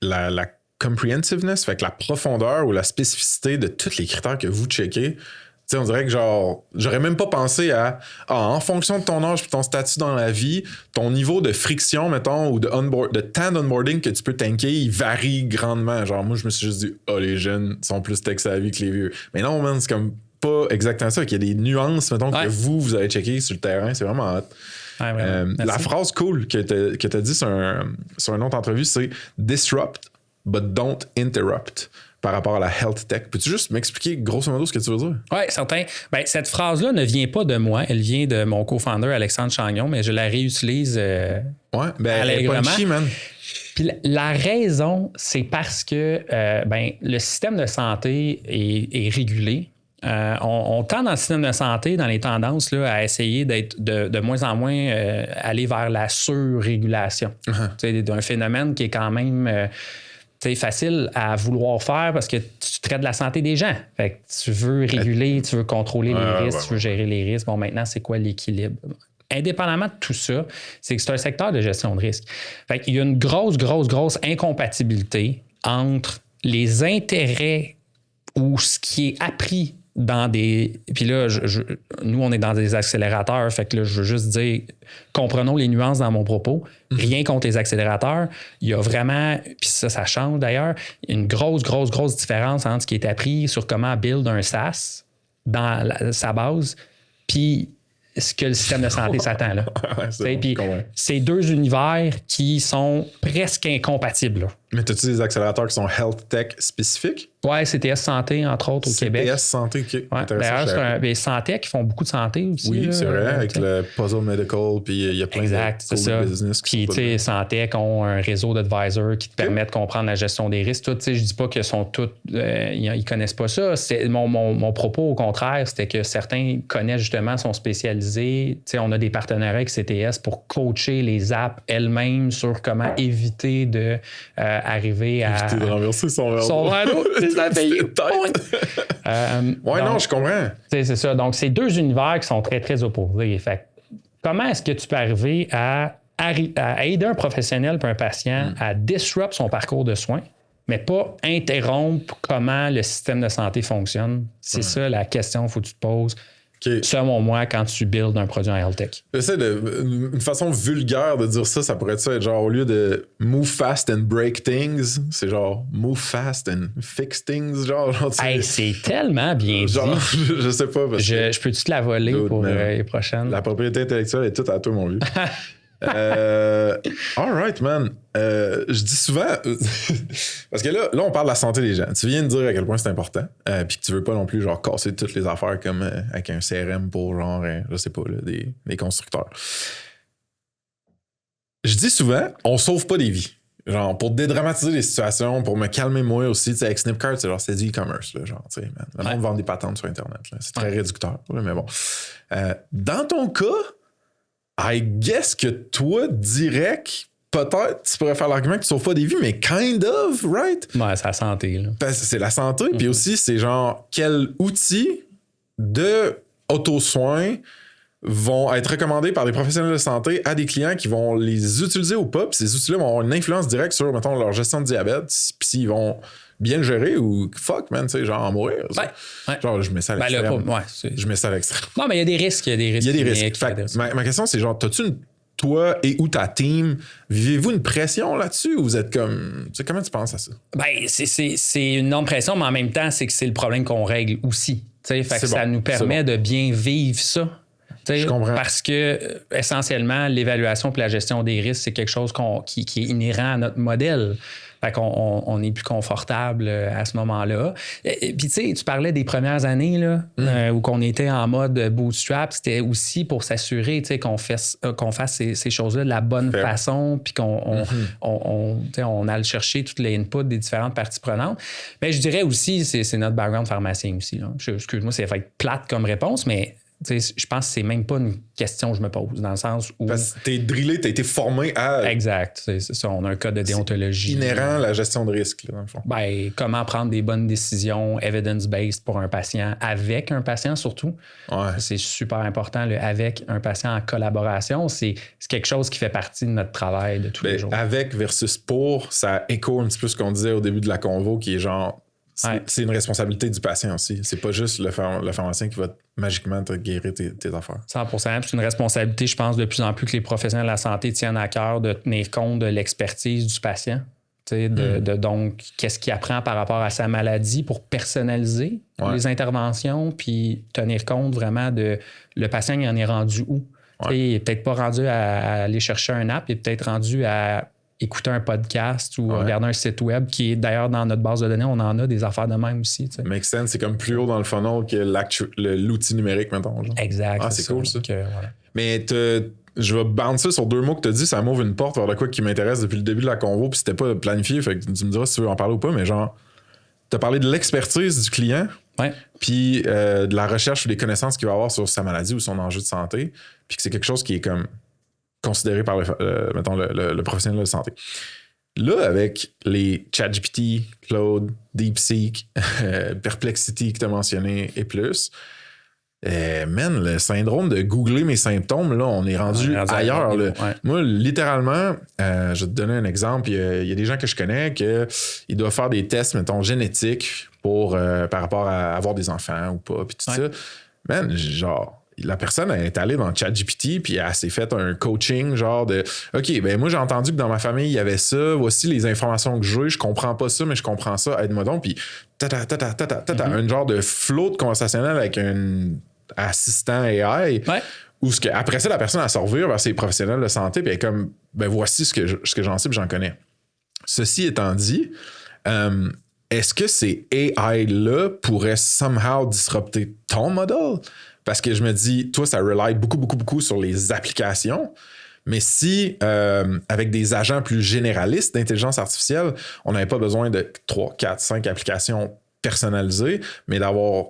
[SPEAKER 2] la comprehensiveness, fait que la profondeur ou la spécificité de tous les critères que vous checkez. Tu sais, on dirait que genre, j'aurais même pas pensé à en fonction de ton âge et ton statut dans la vie, ton niveau de friction, mettons, ou de temps d'onboarding que tu peux tanker, il varie grandement. Genre, moi, je me suis juste dit, les jeunes sont plus tech-savvy que les vieux. Mais non, man, c'est comme pas exactement ça. Il y a des nuances, mettons, que vous avez checké sur le terrain. C'est vraiment hot.
[SPEAKER 1] Ouais,
[SPEAKER 2] la phrase cool que tu as dit sur une autre entrevue, c'est « Disrupt, but don't interrupt ». Par rapport à la health tech. Peux-tu juste m'expliquer grosso modo ce que tu veux dire?
[SPEAKER 1] Oui, certain. Ben, cette phrase-là ne vient pas de moi. Elle vient de mon co-founder Alexandre Chagnon, mais je la réutilise
[SPEAKER 2] elle est punchy, man.
[SPEAKER 1] Puis la raison, c'est parce que le système de santé est régulé. On tend dans le système de santé, dans les tendances, là, à essayer d'être de moins en moins aller vers la surrégulation. C'est un phénomène qui est quand même... c'est facile à vouloir faire parce que tu traites de la santé des gens. Fait que tu veux réguler, tu veux contrôler les risques, tu veux gérer les risques. Bon, maintenant, c'est quoi l'équilibre? Indépendamment de tout ça, c'est que c'est un secteur de gestion de risque. Fait qu'il y a une grosse incompatibilité entre les intérêts ou ce qui est appris dans des... Puis là, nous, on est dans des accélérateurs. Fait que là, je veux juste dire, comprenons les nuances dans mon propos. Rien contre les accélérateurs. Il y a vraiment, puis ça change d'ailleurs, une grosse différence entre ce qui est appris sur comment build un SaaS dans sa base, puis ce que le système de santé s'attend. Là. Puis c'est deux univers qui sont presque incompatibles. Là.
[SPEAKER 2] Mais as-tu des accélérateurs qui sont health tech spécifiques?
[SPEAKER 1] Oui, CTS Santé, entre autres, au Québec.
[SPEAKER 2] CTS Santé, OK.
[SPEAKER 1] Ouais. D'ailleurs, c'est Santé qui font beaucoup de santé aussi.
[SPEAKER 2] Oui,
[SPEAKER 1] là,
[SPEAKER 2] c'est vrai, avec le Puzzle Medical, puis il y a plein de business.
[SPEAKER 1] Puis, tu sais, Santé ont un réseau d'advisors qui te permet de comprendre la gestion des risques. Je dis pas qu'ils sont tous... ils connaissent pas ça. Mon propos, au contraire, c'était que certains connaissent justement, sont spécialisés. Tu sais, on a des partenariats avec CTS pour coacher les apps elles-mêmes sur comment éviter de... arriver à...
[SPEAKER 2] Éviter de renverser son verre
[SPEAKER 1] d'eau. C'est ça, payé.
[SPEAKER 2] Non, je comprends.
[SPEAKER 1] C'est ça. Donc, c'est deux univers qui sont très opposés. Fait comment est-ce que tu peux arriver à aider un professionnel puis un patient à disrupt son parcours de soins, mais pas interrompre comment le système de santé fonctionne? C'est ça la question qu'il faut que tu te poses. Okay. Selon moi, quand tu builds un produit en health tech.
[SPEAKER 2] Une façon vulgaire de dire ça pourrait être genre, au lieu de move fast and break things, c'est genre move fast and fix things. Genre
[SPEAKER 1] c'est tellement bien dit.
[SPEAKER 2] Je sais pas.
[SPEAKER 1] Je peux-tu te la voler pour les prochaines?
[SPEAKER 2] La propriété intellectuelle est toute à toi, mon vieux. All right, man. Je dis souvent, parce que là, on parle de la santé des gens. Tu viens de dire à quel point c'est important, puis que tu veux pas non plus genre casser toutes les affaires comme avec un CRM pour genre, je sais pas, là, des constructeurs. Je dis souvent, on sauve pas des vies. genre, pour dédramatiser les situations, pour me calmer moi aussi, tu sais, avec Snipcart, c'est du e-commerce, là, genre, tu sais, man. Le monde vend des patentes sur Internet, là. C'est très réducteur, là, mais bon. Dans ton cas, I guess que toi, direct, peut-être, tu pourrais faire l'argument que tu sauves pas des vies, mais kind of, right?
[SPEAKER 1] Ouais, c'est la santé, là.
[SPEAKER 2] Parce que c'est la santé, puis aussi, c'est genre, quel outil de auto-soin vont être recommandés par des professionnels de santé à des clients qui vont les utiliser ou pas. Puis ces outils-là vont avoir une influence directe sur, mettons, leur gestion de diabète. Puis s'ils vont bien le gérer ou fuck, man, tu sais, genre en mourir.
[SPEAKER 1] Ouais.
[SPEAKER 2] Genre, je mets ça à l'extrême. Je mets ça à l'extrême.
[SPEAKER 1] Non, mais il y a des risques. Il y a des risques.
[SPEAKER 2] Fait, ma question, c'est genre, toi et ou ta team, vivez-vous une pression là-dessus ou vous êtes comme... Tu sais, comment tu penses à ça?
[SPEAKER 1] Ben, c'est une énorme pression, mais en même temps, c'est que c'est le problème qu'on règle aussi. Fait que ça nous permet de bien vivre ça.
[SPEAKER 2] Je comprends.
[SPEAKER 1] Parce que, essentiellement, l'évaluation et la gestion des risques, c'est quelque chose qui est inhérent à notre modèle. Fait qu'on est plus confortable à ce moment-là. Puis, tu sais, tu parlais des premières années là, où qu'on était en mode bootstrap. C'était aussi pour s'assurer qu'on fasse ces choses-là de la bonne façon, puis on aille chercher toutes les inputs des différentes parties prenantes. Mais je dirais aussi, c'est notre background pharmacien aussi. Là. Excuse-moi, c'est fait plate comme réponse, mais je pense que c'est même pas une question que je me pose, dans le sens où...
[SPEAKER 2] Parce que t'es drillé, t'as été formé à...
[SPEAKER 1] Exact, c'est ça. On a un code de déontologie.
[SPEAKER 2] C'est inhérent à la gestion de risque, là, dans le fond.
[SPEAKER 1] Ben, comment prendre des bonnes décisions evidence-based pour un patient, avec un patient surtout.
[SPEAKER 2] Ouais.
[SPEAKER 1] C'est super important, avec un patient en collaboration. C'est quelque chose qui fait partie de notre travail de tous les jours.
[SPEAKER 2] Avec versus pour, ça écho un petit peu ce qu'on disait au début de la convo, qui est genre... C'est une responsabilité du patient aussi. C'est pas juste le pharmacien qui va magiquement te guérir tes affaires.
[SPEAKER 1] 100%. C'est une responsabilité, je pense, de plus en plus que les professionnels de la santé tiennent à cœur de tenir compte de l'expertise du patient. Donc, qu'est-ce qu'il apprend par rapport à sa maladie pour personnaliser les interventions, puis tenir compte vraiment de le patient, il en est rendu où? Il n'est peut-être pas rendu à aller chercher un app, il est peut-être rendu à écouter un podcast ou regarder un site web qui est d'ailleurs dans notre base de données, on en a des affaires de même aussi. T'sais.
[SPEAKER 2] Make sense, c'est comme plus haut dans le funnel que l'outil numérique, mettons. Genre.
[SPEAKER 1] Exact.
[SPEAKER 2] C'est cool ça.
[SPEAKER 1] Voilà.
[SPEAKER 2] Mais je vais bouncer sur 2 mots que tu as dit, ça m'ouvre une porte vers de quoi qui m'intéresse depuis le début de la convo, puis c'était pas planifié, fait que tu me diras si tu veux en parler ou pas, mais genre, tu as parlé de l'expertise du client, puis de la recherche ou des connaissances qu'il va avoir sur sa maladie ou son enjeu de santé, puis que c'est quelque chose qui est comme considéré par le professionnel de santé. Là, avec les ChatGPT, Claude, DeepSeek, Perplexity que tu as mentionné et plus, le syndrome de googler mes symptômes, là, on est rendu ailleurs. Là. Moi, littéralement, je vais te donner un exemple. Il y a des gens que je connais qui doivent faire des tests, mettons, génétiques par rapport à avoir des enfants ou pas, puis tout ça. Man, genre... La personne elle est allée dans ChatGPT puis elle s'est fait un coaching genre de OK, ben moi j'ai entendu que dans ma famille il y avait ça, voici les informations que j'ai, je comprends pas ça mais je comprends ça, aide-moi donc, puis un genre de flow de conversationnel avec un assistant AI où après ça la personne elle se revire vers ses professionnels de santé puis elle est comme ben voici ce que j'en sais puis j'en connais. Ceci étant dit, est-ce que ces AI-là pourraient somehow disrupter ton modèle? Parce que je me dis, toi, ça rely beaucoup sur les applications. Mais si, avec des agents plus généralistes d'intelligence artificielle, on n'avait pas besoin de 3, 4, 5 applications personnalisées, mais d'avoir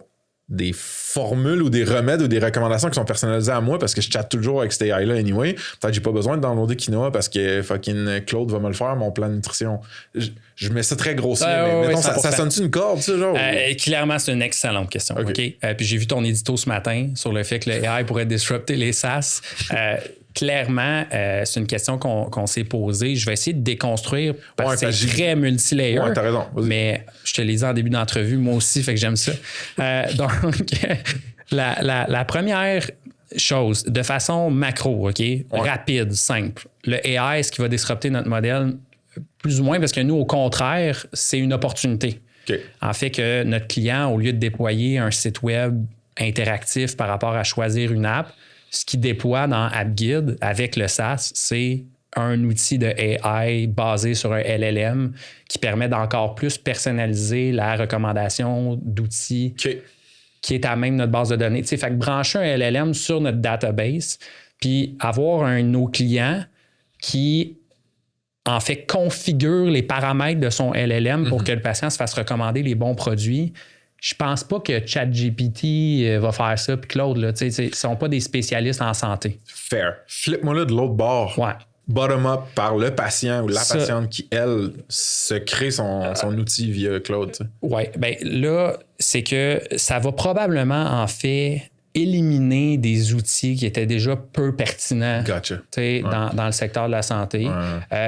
[SPEAKER 2] des formules ou des remèdes ou des recommandations qui sont personnalisées à moi parce que je chatte toujours avec cet AI-là anyway. Peut-être que j'ai pas besoin de downloader Quinoa parce que fucking Claude va me le faire, mon plan de nutrition. Je mets ça très grossier, mais mettons, ça sonne-tu une corde, ça, genre?
[SPEAKER 1] Clairement, c'est une excellente question. OK. Puis j'ai vu ton édito ce matin sur le fait que le AI pourrait disrupter les SaaS. Clairement, c'est une question qu'on s'est posée. Je vais essayer de déconstruire parce que c'est très multilayer.
[SPEAKER 2] Ouais, t'as raison.
[SPEAKER 1] Mais je te l'ai dit en début d'entrevue, moi aussi, fait que j'aime ça. Donc, la première chose, de façon macro, OK? Rapide, simple. Le AI, ce qui va disrupter notre modèle, plus ou moins, parce que nous, au contraire, c'est une opportunité. En fait, que notre client, au lieu de déployer un site web interactif par rapport à choisir une app, ce qu'il déploie dans AppGuide avec le SaaS, c'est un outil de AI basé sur un LLM qui permet d'encore plus personnaliser la recommandation d'outils qui est à même notre base de données. Fait que brancher un LLM sur notre database, puis avoir un de nos clients qui en fait, configure les paramètres de son LLM pour que le patient se fasse recommander les bons produits. Je pense pas que ChatGPT va faire ça, puis Claude, là, tu sais, ils sont pas des spécialistes en santé.
[SPEAKER 2] Fair. Flip-moi là de l'autre bord.
[SPEAKER 1] Ouais.
[SPEAKER 2] Bottom-up par le patient ou la patiente qui, elle, se crée son outil via Claude.
[SPEAKER 1] Oui, bien là, c'est que ça va probablement, en fait, éliminer des outils qui étaient déjà peu pertinents dans le secteur de la santé.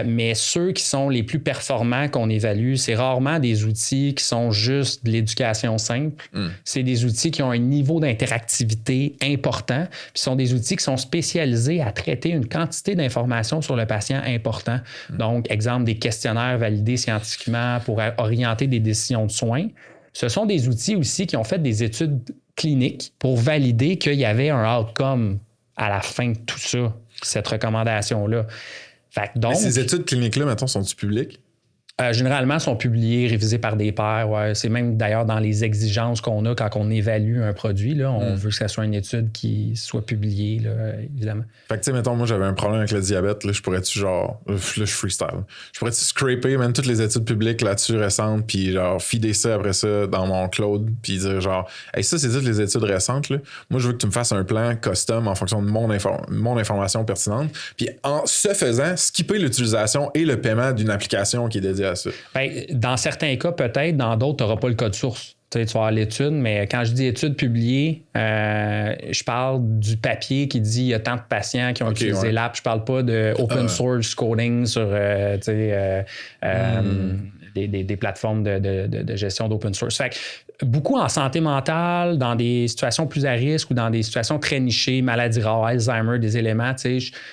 [SPEAKER 1] Mais ceux qui sont les plus performants qu'on évalue, c'est rarement des outils qui sont juste de l'éducation simple. C'est des outils qui ont un niveau d'interactivité important. Puis sont des outils qui sont spécialisés à traiter une quantité d'informations sur le patient important. Donc, exemple, des questionnaires validés scientifiquement pour orienter des décisions de soins. Ce sont des outils aussi qui ont fait des études cliniques pour valider qu'il y avait un outcome à la fin de tout ça, cette recommandation-là. Fait que donc,
[SPEAKER 2] ces études cliniques-là, maintenant, sont-elles publiques?
[SPEAKER 1] Généralement, sont publiées, révisées par des pairs. Ouais. C'est même d'ailleurs dans les exigences qu'on a quand on évalue un produit. Là, on veut que ça soit une étude qui soit publiée, là, évidemment. Fait
[SPEAKER 2] que, tu sais, mettons, moi, j'avais un problème avec le diabète. Là, je pourrais-tu, genre, là, je freestyle. Je pourrais-tu scraper, même toutes les études publiques là-dessus récentes, puis, genre, feeder ça après ça dans mon cloud, puis dire, genre, hey, ça, c'est toutes les études récentes. Là. Moi, je veux que tu me fasses un plan custom en fonction de mon information pertinente. Puis, en ce faisant, skipper l'utilisation et le paiement d'une application qui est dédiée à ça.
[SPEAKER 1] Bien, dans certains cas, peut-être. Dans d'autres, tu n'auras pas le code source. Tu vas avoir l'étude, mais quand je dis étude publiée, je parle du papier qui dit il y a tant de patients qui ont utilisé l'app. Je parle pas de open source coding sur des plateformes de gestion d'open source. Fait que beaucoup en santé mentale, dans des situations plus à risque ou dans des situations très nichées, maladies rares, Alzheimer, des éléments,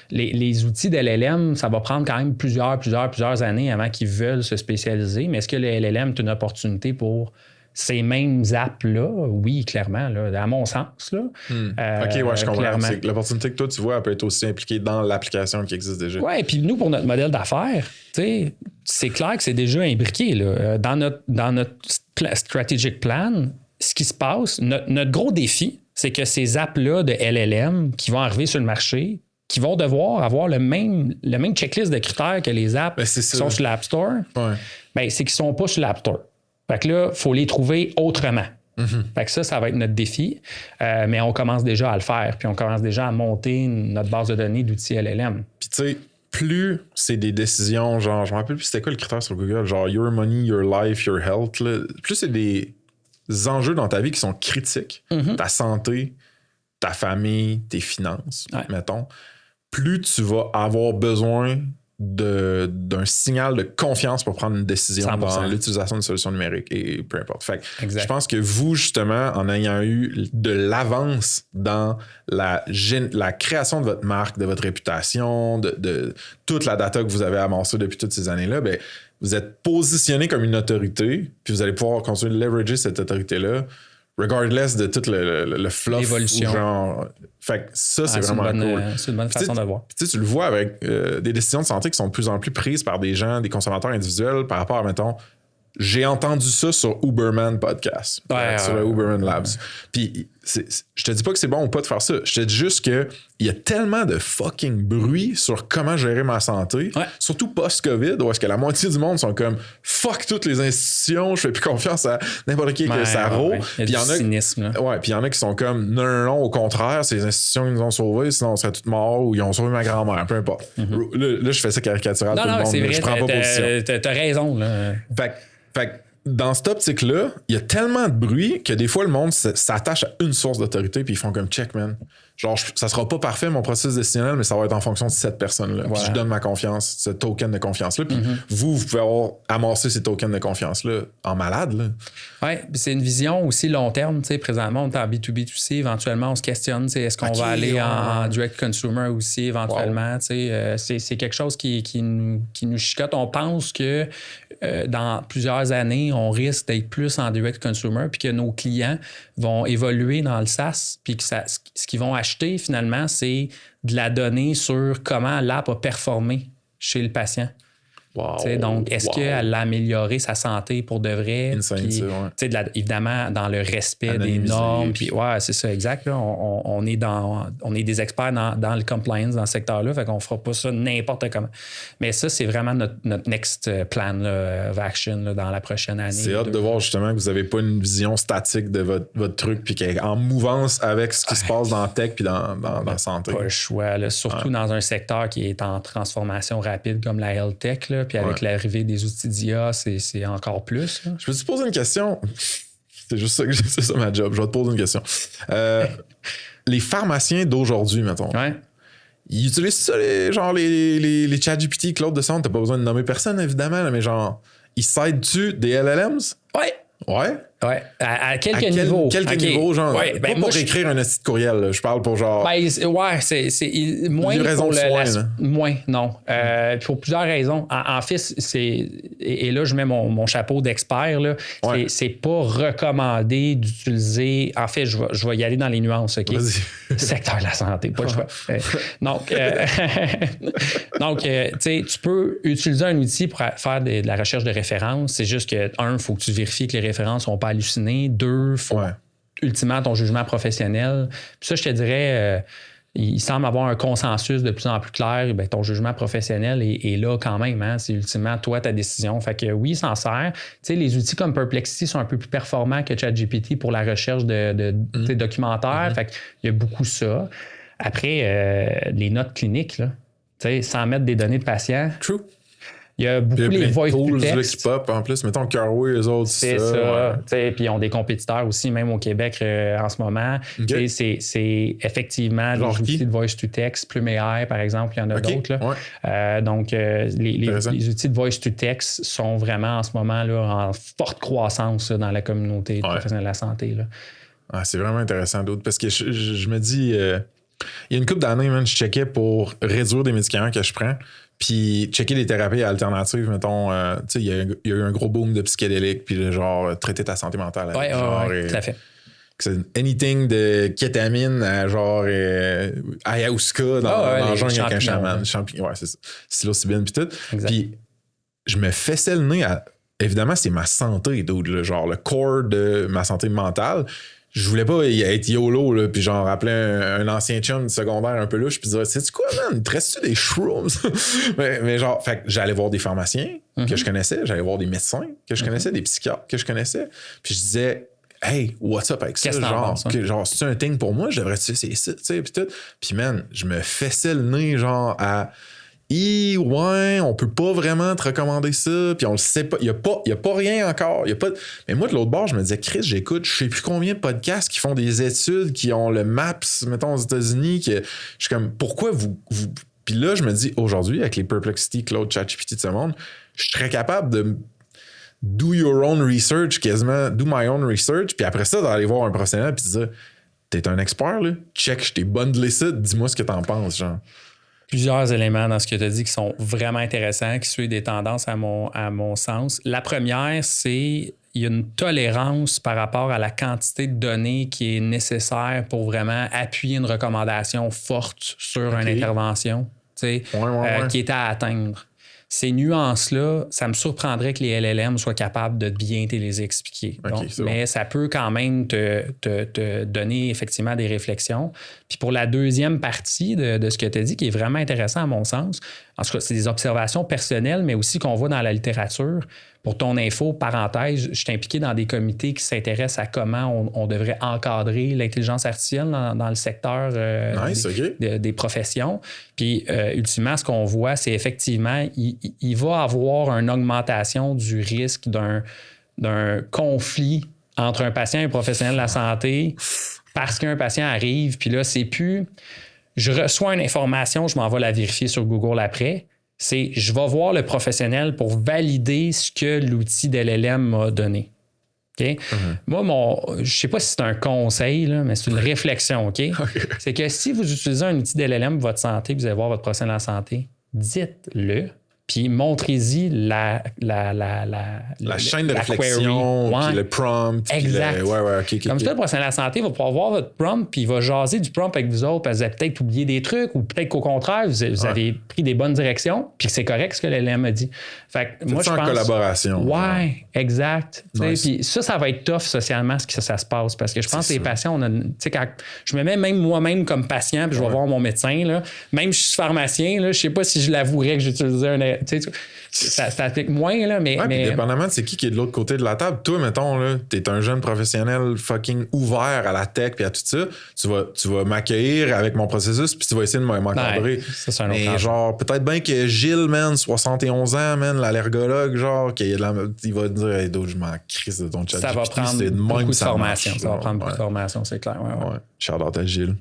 [SPEAKER 1] les outils de LLM, ça va prendre quand même plusieurs années avant qu'ils veulent se spécialiser. Mais est-ce que le LLM est une opportunité pour ces mêmes apps-là? Oui, clairement, là, à mon sens. Là.
[SPEAKER 2] OK, ouais, je comprends. C'est que l'opportunité que toi, tu vois, elle peut être aussi impliquée dans l'application qui existe déjà.
[SPEAKER 1] Oui, et puis nous, pour notre modèle d'affaires, c'est clair que c'est déjà imbriqué. Là. Dans notre strategic plan, ce qui se passe, notre gros défi, c'est que ces apps-là de LLM qui vont arriver sur le marché, qui vont devoir avoir le même checklist de critères que les apps qui sont sur l'App Store, c'est qu'ils ne sont pas sur l'App Store. Fait que là, il faut les trouver autrement. Fait que ça va être notre défi. Mais on commence déjà à le faire. Puis on commence déjà à monter notre base de données d'outils LLM.
[SPEAKER 2] Puis tu sais, plus c'est des décisions, genre, je me rappelle plus c'était quoi le critère sur Google, genre your money, your life, your health. Là. Plus c'est des enjeux dans ta vie qui sont critiques, ta santé, ta famille, tes finances, mettons, plus tu vas avoir besoin d'un signal de confiance pour prendre une décision 100%. Dans l'utilisation d'une solution numérique et peu importe. Fait que je pense que vous, justement, en ayant eu de l'avance dans la création de votre marque, de votre réputation, de toute la data que vous avez amassée depuis toutes ces années-là, ben, vous êtes positionné comme une autorité, puis vous allez pouvoir continuer de leverager cette autorité-là regardless de tout le fluff.
[SPEAKER 1] L'évolution.
[SPEAKER 2] Genre, fait que ça, c'est vraiment cool.
[SPEAKER 1] C'est une bonne façon de voir.
[SPEAKER 2] Tu le vois avec des décisions de santé qui sont de plus en plus prises par des gens, des consommateurs individuels par rapport à, mettons, j'ai entendu ça sur Uberman Podcast, sur le Uberman Labs. Puis je te dis pas que c'est bon ou pas de faire ça. Je te dis juste que il y a tellement de fucking bruit sur comment gérer ma santé, surtout post-COVID, où est-ce que la moitié du monde sont comme fuck toutes les institutions, je fais plus confiance à n'importe qui que ça rôle.
[SPEAKER 1] Puis il y a du cynisme.
[SPEAKER 2] Puis il y en a qui sont comme non, au contraire, c'est les institutions qui nous ont sauvés, sinon on serait tous morts ou ils ont sauvé ma grand-mère, peu importe. Là, je fais ça caricatural tout le monde.
[SPEAKER 1] C'est vrai,
[SPEAKER 2] je prends pas position.
[SPEAKER 1] T'as raison. Là.
[SPEAKER 2] Fait que dans cette optique-là, il y a tellement de bruit que des fois, le monde s'attache à une source d'autorité puis ils font comme check, man. Genre, ça sera pas parfait, mon processus décisionnel, mais ça va être en fonction de cette personne-là. Puis je donne ma confiance, ce token de confiance-là. Puis vous pouvez avoir amassé ces tokens de confiance-là en malade, là.
[SPEAKER 1] Oui, c'est une vision aussi long terme. Tu sais, présentement, on est en B2B2C. Éventuellement, on se questionne. Est-ce qu'on va aller en direct consumer aussi, éventuellement? Tu sais, c'est quelque chose qui nous chicote. On pense que dans plusieurs années, on risque d'être plus en direct consumer puis que nos clients vont évoluer dans le SaaS puis que ce qu'ils vont acheter, finalement, c'est de la donnée sur comment l'app a performé chez le patient.
[SPEAKER 2] Wow.
[SPEAKER 1] Donc, est-ce qu'elle a amélioré sa santé pour de vrai?
[SPEAKER 2] Insane,
[SPEAKER 1] puis,
[SPEAKER 2] ouais.
[SPEAKER 1] Évidemment, dans le respect des normes. Puis, ouais, c'est ça, exact. Là, on est des experts dans le compliance, dans ce secteur-là. Fait qu'on fera pas ça n'importe comment. Mais ça, c'est vraiment notre next plan là, of action là, dans la prochaine année.
[SPEAKER 2] C'est hâte de voir justement que vous n'avez pas une vision statique de votre truc puis qu'elle est en mouvance avec ce qui se passe dans la tech puis dans la santé.
[SPEAKER 1] Pas le choix. Là, surtout dans un secteur qui est en transformation rapide comme la health tech. Là, puis avec l'arrivée des outils d'IA, c'est encore plus. Là.
[SPEAKER 2] Je peux te poser une question? C'est juste ça que c'est ça ma job. Je vais te poser une question. Les pharmaciens d'aujourd'hui, mettons.
[SPEAKER 1] Ouais.
[SPEAKER 2] Ils utilisent ça, les ChatGPT, Claude de Sonde. T'as pas besoin de nommer personne, évidemment, là, mais genre, ils s'aident-tu des LLMs?
[SPEAKER 1] Ouais.
[SPEAKER 2] Ouais.
[SPEAKER 1] Ouais. À quelques niveaux.
[SPEAKER 2] Quelques niveaux, genre.
[SPEAKER 1] Ouais.
[SPEAKER 2] Pas pour écrire un petit courriel, là. Je parle pour genre.
[SPEAKER 1] Ouais, c'est moins.
[SPEAKER 2] Livraison de soins,
[SPEAKER 1] moins, non. Pour plusieurs raisons. En fait, et là, je mets mon chapeau d'expert, là.
[SPEAKER 2] Ouais.
[SPEAKER 1] C'est pas recommandé d'utiliser. En fait, je vais y aller dans les nuances, OK?
[SPEAKER 2] Vas-y.
[SPEAKER 1] Secteur de la santé, pas le choix. Donc, tu sais, tu peux utiliser un outil pour faire de la recherche de références. C'est juste que, il faut que tu vérifies que les références sont pas hallucinées. 2, faut ultimement ton jugement professionnel. Puis ça, je te dirais, il semble avoir un consensus de plus en plus clair. Bien, ton jugement professionnel est là quand même. Hein? C'est ultimement toi, ta décision. Fait que oui, il s'en sert. Tu sais, les outils comme Perplexity sont un peu plus performants que ChatGPT pour la recherche de documentaires. Fait qu'il y a beaucoup ça. Après, les notes cliniques, là, tu sais, sans mettre des données de patients.
[SPEAKER 2] True.
[SPEAKER 1] Il y a beaucoup les voice to text.
[SPEAKER 2] Qui pop, en plus, mettons Carway, eux autres,
[SPEAKER 1] c'est ça. Ouais. Puis ils ont des compétiteurs aussi, même au Québec en ce moment. Okay. C'est effectivement des outils de voice to text, Plume AI, par exemple, il y en a d'autres. Là. Ouais. Donc, les outils de voice to text sont vraiment en ce moment là, en forte croissance là, dans la communauté professionnelle de la santé. Là.
[SPEAKER 2] Ah, c'est vraiment intéressant, d'autres, parce que je me dis, il y a une couple d'années, je checkais pour réduire des médicaments que je prends. Puis checker les thérapies alternatives, mettons, tu sais, il y a eu un gros boom de psychédéliques, puis genre, traiter ta santé mentale.
[SPEAKER 1] Oui, tout à fait.
[SPEAKER 2] Anything de kétamine à genre ayahuasca dans le jungle avec un chaman. Ouais, c'est ça. Psilocybine, puis tout. Puis je me fessais le nez à. Évidemment, c'est ma santé, dude, genre le core de ma santé mentale. Je voulais pas être YOLO, là, puis genre appeler un ancien chum secondaire un peu louche, puis dire, sais-tu quoi, man, te reste-tu des shrooms? mais genre, fait que j'allais voir des pharmaciens que je connaissais, j'allais voir des médecins que je connaissais, des psychiatres que je connaissais, puis je disais, hey, what's up avec ça? Genre, c'est un thing pour moi, je devrais-tu essayer ça, tu sais, puis tout. Puis man, je me fessais le nez, genre, à. Ouais, on peut pas vraiment te recommander ça, puis on le sait pas, il y a pas rien encore, mais moi de l'autre bord, je me disais Chris, j'écoute je sais plus combien de podcasts qui font des études qui ont le MAPS mettons aux États-Unis, que je suis comme pourquoi vous puis là je me dis aujourd'hui avec les Perplexity, Claude, ChatGPT de ce monde, je serais capable de do your own research, quasiment do my own research, puis après ça d'aller voir un professionnel puis dire t'es un expert là, check, je t'ai bundlé ça, dis-moi ce que t'en penses, genre.
[SPEAKER 1] Plusieurs éléments dans ce que tu as dit qui sont vraiment intéressants, qui suivent des tendances à mon sens. La première, c'est il y a une tolérance par rapport à la quantité de données qui est nécessaire pour vraiment appuyer une recommandation forte sur une intervention qui est à atteindre. Ces nuances-là, ça me surprendrait que les LLM soient capables de bien te les expliquer. Mais ça peut quand même te donner effectivement des réflexions. Puis pour la deuxième partie de ce que tu as dit, qui est vraiment intéressant à mon sens, en tout cas, c'est des observations personnelles, mais aussi qu'on voit dans la littérature. Pour ton info, parenthèse, je suis impliqué dans des comités qui s'intéressent à comment on devrait encadrer l'intelligence artificielle dans le secteur des professions. Puis, ultimement, ce qu'on voit, c'est effectivement, il va avoir une augmentation du risque d'un conflit entre un patient et un professionnel de la santé parce qu'un patient arrive, puis là, c'est plus... Je reçois une information, je m'en vais la vérifier sur Google après. C'est je vais voir le professionnel pour valider ce que l'outil de LLM m'a donné. Okay? Moi, je ne sais pas si c'est un conseil, là, mais c'est une réflexion. Okay? C'est que si vous utilisez un outil de LLM pour votre santé, vous allez voir votre professionnel en santé, dites-le. puis montrez-y la
[SPEAKER 2] chaîne de réflexion, puis le prompt.
[SPEAKER 1] Exact.
[SPEAKER 2] OK.
[SPEAKER 1] Comme ça, le professionnel de la santé va pouvoir voir votre prompt, puis il va jaser du prompt avec vous autres, parce que vous avez peut-être oublié des trucs, ou peut-être qu'au contraire, vous avez pris des bonnes directions, puis que c'est correct ce que l'LM a dit. Fait que moi, je pense...
[SPEAKER 2] en collaboration.
[SPEAKER 1] Ouais, exact.
[SPEAKER 2] Nice.
[SPEAKER 1] Puis ça va être tough socialement, ce que ça se passe, parce que je pense que les patients, quand je me mets même moi-même comme patient, puis je vais voir mon médecin, là, même si je suis pharmacien, là, je sais pas si je l'avouerais que j'utilisais un... Ça applique moins, là, mais...
[SPEAKER 2] Puis dépendamment de c'est qui est de l'autre côté de la table. Toi, mettons, là, t'es un jeune professionnel fucking ouvert à la tech puis à tout ça. Tu vas m'accueillir avec mon processus puis tu vas essayer de m'encadrer.
[SPEAKER 1] Ça, c'est un autre
[SPEAKER 2] mais genre, peut-être bien que Gilles, man, 71 ans, man, l'allergologue, genre, il va dire, hey, d'autres, je m'en crisse de ton chat.
[SPEAKER 1] Ça va prendre beaucoup de formation. Ça va prendre beaucoup de formation, c'est clair. Ouais.
[SPEAKER 2] Shout-out à Gilles.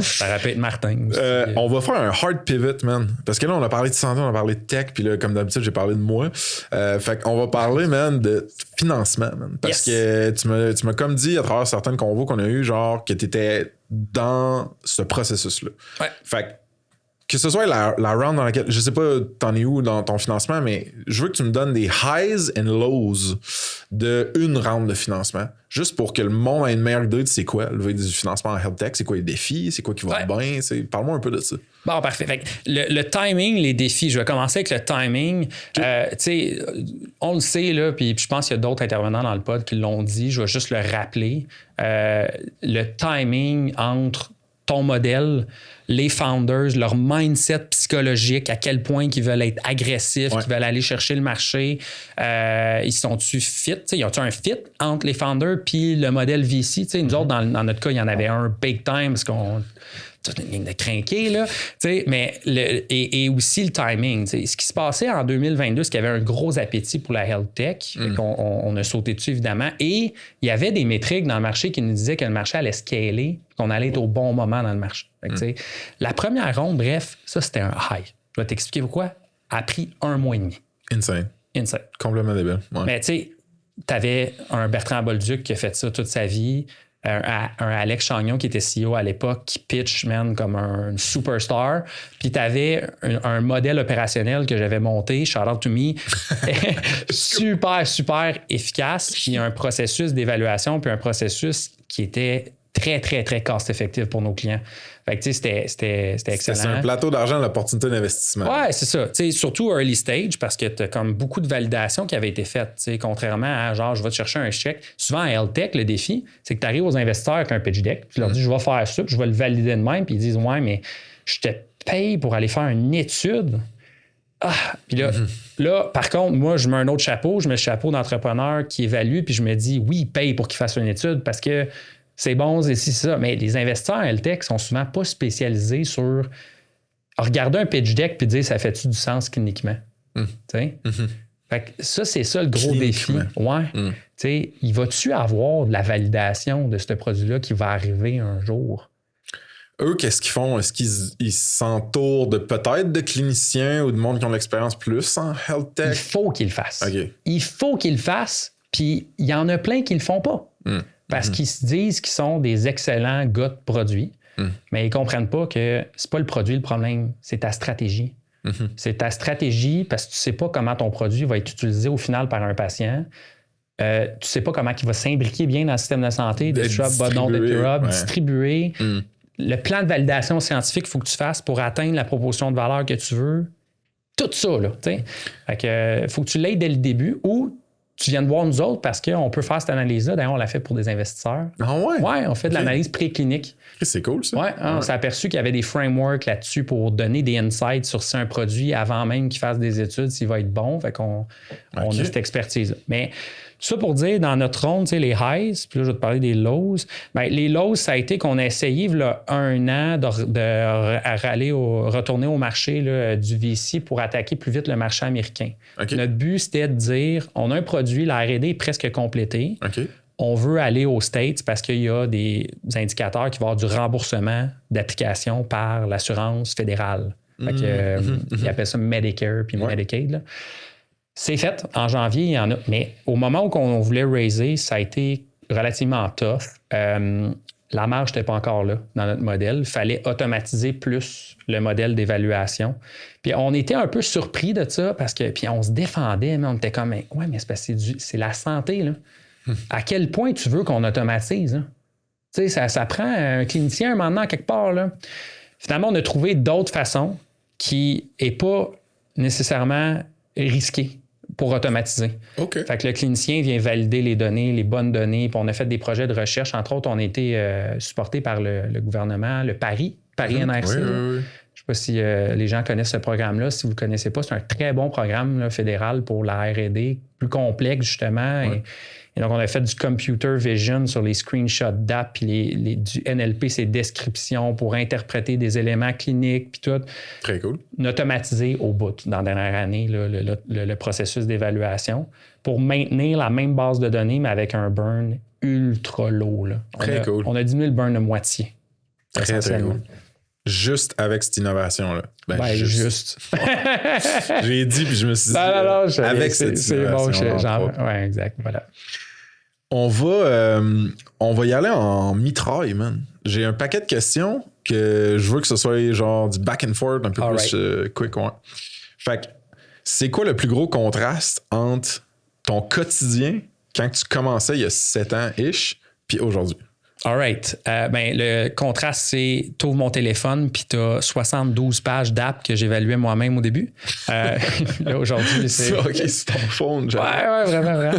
[SPEAKER 1] Ça rappelle Martin aussi.
[SPEAKER 2] On va faire un hard pivot, man. Parce que là, on a parlé de santé, on a parlé de tech, puis là, comme d'habitude, j'ai parlé de moi. Fait qu'on va parler, man, de financement, man. Parce que tu m'as comme dit à travers certaines convos qu'on a eues, genre, que tu étais dans ce processus-là.
[SPEAKER 1] Ouais.
[SPEAKER 2] Fait que ce soit la round dans laquelle, je sais pas t'en es où dans ton financement, mais je veux que tu me donnes des highs and lows de une round de financement, juste pour que le monde ait une meilleure idée de c'est quoi lever du financement en health tech, c'est quoi les défis, c'est quoi qui va bien, parle-moi un peu de ça.
[SPEAKER 1] Bon, parfait. Fait que le timing, les défis, je vais commencer avec le timing. Tu sais, on le sait, là, puis je pense qu'il y a d'autres intervenants dans le pod qui l'ont dit, je vais juste le rappeler. Le timing entre ton modèle, les founders, leur mindset psychologique, à quel point ils veulent être agressifs, qu'ils veulent aller chercher le marché. Ils sont-tu fit? Ils ont-tu un fit entre les founders puis le modèle VC? Nous autres, dans notre cas, il y en avait un big time parce qu'on... C'est une ligne de crinqué, là. Mais et aussi le timing. Ce qui se passait en 2022, c'est qu'il y avait un gros appétit pour la health tech. On a sauté dessus, évidemment. Et il y avait des métriques dans le marché qui nous disaient que le marché allait scaler, qu'on allait être au bon moment dans le marché. La première ronde, bref, ça, c'était un high. Je vais t'expliquer pourquoi. A pris 1 mois et demi.
[SPEAKER 2] Insane. Complètement débile. Ouais.
[SPEAKER 1] Mais tu sais, t'avais un Bertrand Bolduc qui a fait ça toute sa vie. Un Alex Chagnon qui était CEO à l'époque qui pitch, man, comme un superstar. Puis t'avais un modèle opérationnel que j'avais monté, shout out to me, super efficace. Puis un processus d'évaluation, puis un processus qui était très, très, très cost-effectif pour nos clients. Fait que, tu sais, c'était excellent.
[SPEAKER 2] C'est un plateau d'argent, l'opportunité d'investissement.
[SPEAKER 1] Ouais, c'est ça. Tu sais, surtout early stage, parce que tu as comme beaucoup de validation qui avait été faite. Tu sais, contrairement à genre, je vais te chercher un chèque. Souvent, à health tech, le défi, c'est que tu arrives aux investisseurs avec un pitch deck, tu leur dis, je vais faire ça, puis je vais le valider de même, puis ils disent, ouais, mais je te paye pour aller faire une étude. Puis là, par contre, moi, je mets un autre chapeau, je mets le chapeau d'entrepreneur qui évalue, puis je me dis, oui, il paye pour qu'il fasse une étude parce que c'est bon, c'est ça. Mais les investisseurs en health tech sont souvent pas spécialisés sur regarder un pitch deck puis dire ça fait-tu du sens cliniquement. Fait que ça, c'est ça le gros défi. Ouais. Il va-tu avoir de la validation de ce produit-là qui va arriver un jour?
[SPEAKER 2] Eux, qu'est-ce qu'ils font? Est-ce qu'ils s'entourent de peut-être de cliniciens ou de monde qui ont de l'expérience plus en health tech?
[SPEAKER 1] Il faut qu'ils le fassent.
[SPEAKER 2] Okay.
[SPEAKER 1] Il faut qu'ils le fassent, puis il y en a plein qui le font pas. Parce qu'ils se disent qu'ils sont des excellents gars de produits, mais ils comprennent pas que c'est pas le produit le problème, c'est ta stratégie. C'est ta stratégie parce que tu sais pas comment ton produit va être utilisé au final par un patient. Tu sais pas comment il va s'imbriquer bien dans le système de santé, distribuer. Le plan de validation scientifique qu'il faut que tu fasses pour atteindre la proposition de valeur que tu veux. Tout ça, là. Fait que faut que tu l'aies dès le début ou tu viens de voir nous autres parce qu'on peut faire cette analyse-là. D'ailleurs, on l'a fait pour des investisseurs.
[SPEAKER 2] Ah ouais?
[SPEAKER 1] Ouais, on fait de l'analyse préclinique.
[SPEAKER 2] C'est cool, ça.
[SPEAKER 1] Ouais, on s'est aperçu qu'il y avait des frameworks là-dessus pour donner des insights sur si un produit avant même qu'il fasse des études, s'il va être bon. Fait qu'on on a cette expertise-là. Mais tout ça pour dire, dans notre ronde, tu sais, les highs, puis là, je vais te parler des lows. Bien, les lows, ça a été qu'on a essayé, là, 1 an, de retourner au marché là, du VC pour attaquer plus vite le marché américain. Notre but, c'était de dire, on a un produit, la R&D est presque complétée. On veut aller aux States parce qu'il y a des indicateurs qui vont avoir du remboursement d'application par l'assurance fédérale. Fait que, ils appellent ça Medicare puis Medicaid, là. C'est fait. En janvier, il y en a. Mais au moment où on voulait raiser, ça a été relativement tough. la marge n'était pas encore là dans notre modèle. Il fallait automatiser plus le modèle d'évaluation. Puis on était un peu surpris de ça parce que puis on se défendait, mais on était comme ouais, mais c'est parce que c'est la santé, là. À quel point tu veux qu'on automatise? Hein? Tu sais, ça prend un clinicien maintenant quelque part. Là. Finalement, on a trouvé d'autres façons qui n'est pas nécessairement risquées pour automatiser.
[SPEAKER 2] OK.
[SPEAKER 1] Fait que le clinicien vient valider les données, les bonnes données. Puis on a fait des projets de recherche. Entre autres, on a été supporté par le gouvernement, le Paris NRC.
[SPEAKER 2] Oui.
[SPEAKER 1] Je ne sais pas si les gens connaissent ce programme-là. Si vous ne le connaissez pas, c'est un très bon programme là, fédéral pour la R&D, plus complexe justement.
[SPEAKER 2] Ouais.
[SPEAKER 1] Et donc, on a fait du computer vision sur les screenshots d'app, puis du NLP, c'est descriptions pour interpréter des éléments cliniques, puis tout.
[SPEAKER 2] Très cool.
[SPEAKER 1] Automatisé au bout, dans la dernière année, là, le processus d'évaluation pour maintenir la même base de données, mais avec un burn ultra low. Là.
[SPEAKER 2] Très cool.
[SPEAKER 1] On a diminué le burn de moitié.
[SPEAKER 2] Très cool. Juste avec cette innovation-là.
[SPEAKER 1] Juste.
[SPEAKER 2] J'ai dit, puis je me suis dit, avec cette innovation.
[SPEAKER 1] Oui, exact. Voilà.
[SPEAKER 2] On va y aller en mitraille, man. J'ai un paquet de questions que je veux que ce soit genre du back and forth, un peu plus quick. Ouais. Fait que, c'est quoi le plus gros contraste entre ton quotidien quand tu commençais il y a 7 ans-ish, puis aujourd'hui?
[SPEAKER 1] All right. Le contraste, c'est t'ouvres mon téléphone puis t'as 72 pages d'app que j'évaluais moi-même au début. Là, aujourd'hui, c'est...
[SPEAKER 2] OK, c'est ton phone.
[SPEAKER 1] Ouais, vraiment.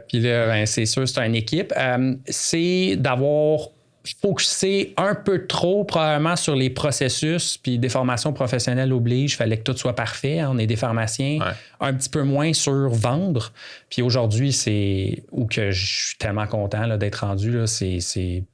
[SPEAKER 1] Puis là, c'est sûr, c'est une équipe. C'est d'avoir focusé un peu trop probablement sur les processus, puis des formations professionnelles obligent, il fallait que tout soit parfait. On est des pharmaciens, un petit peu moins sur vendre. Puis aujourd'hui, c'est où que je suis tellement content là, d'être rendu, là, c'est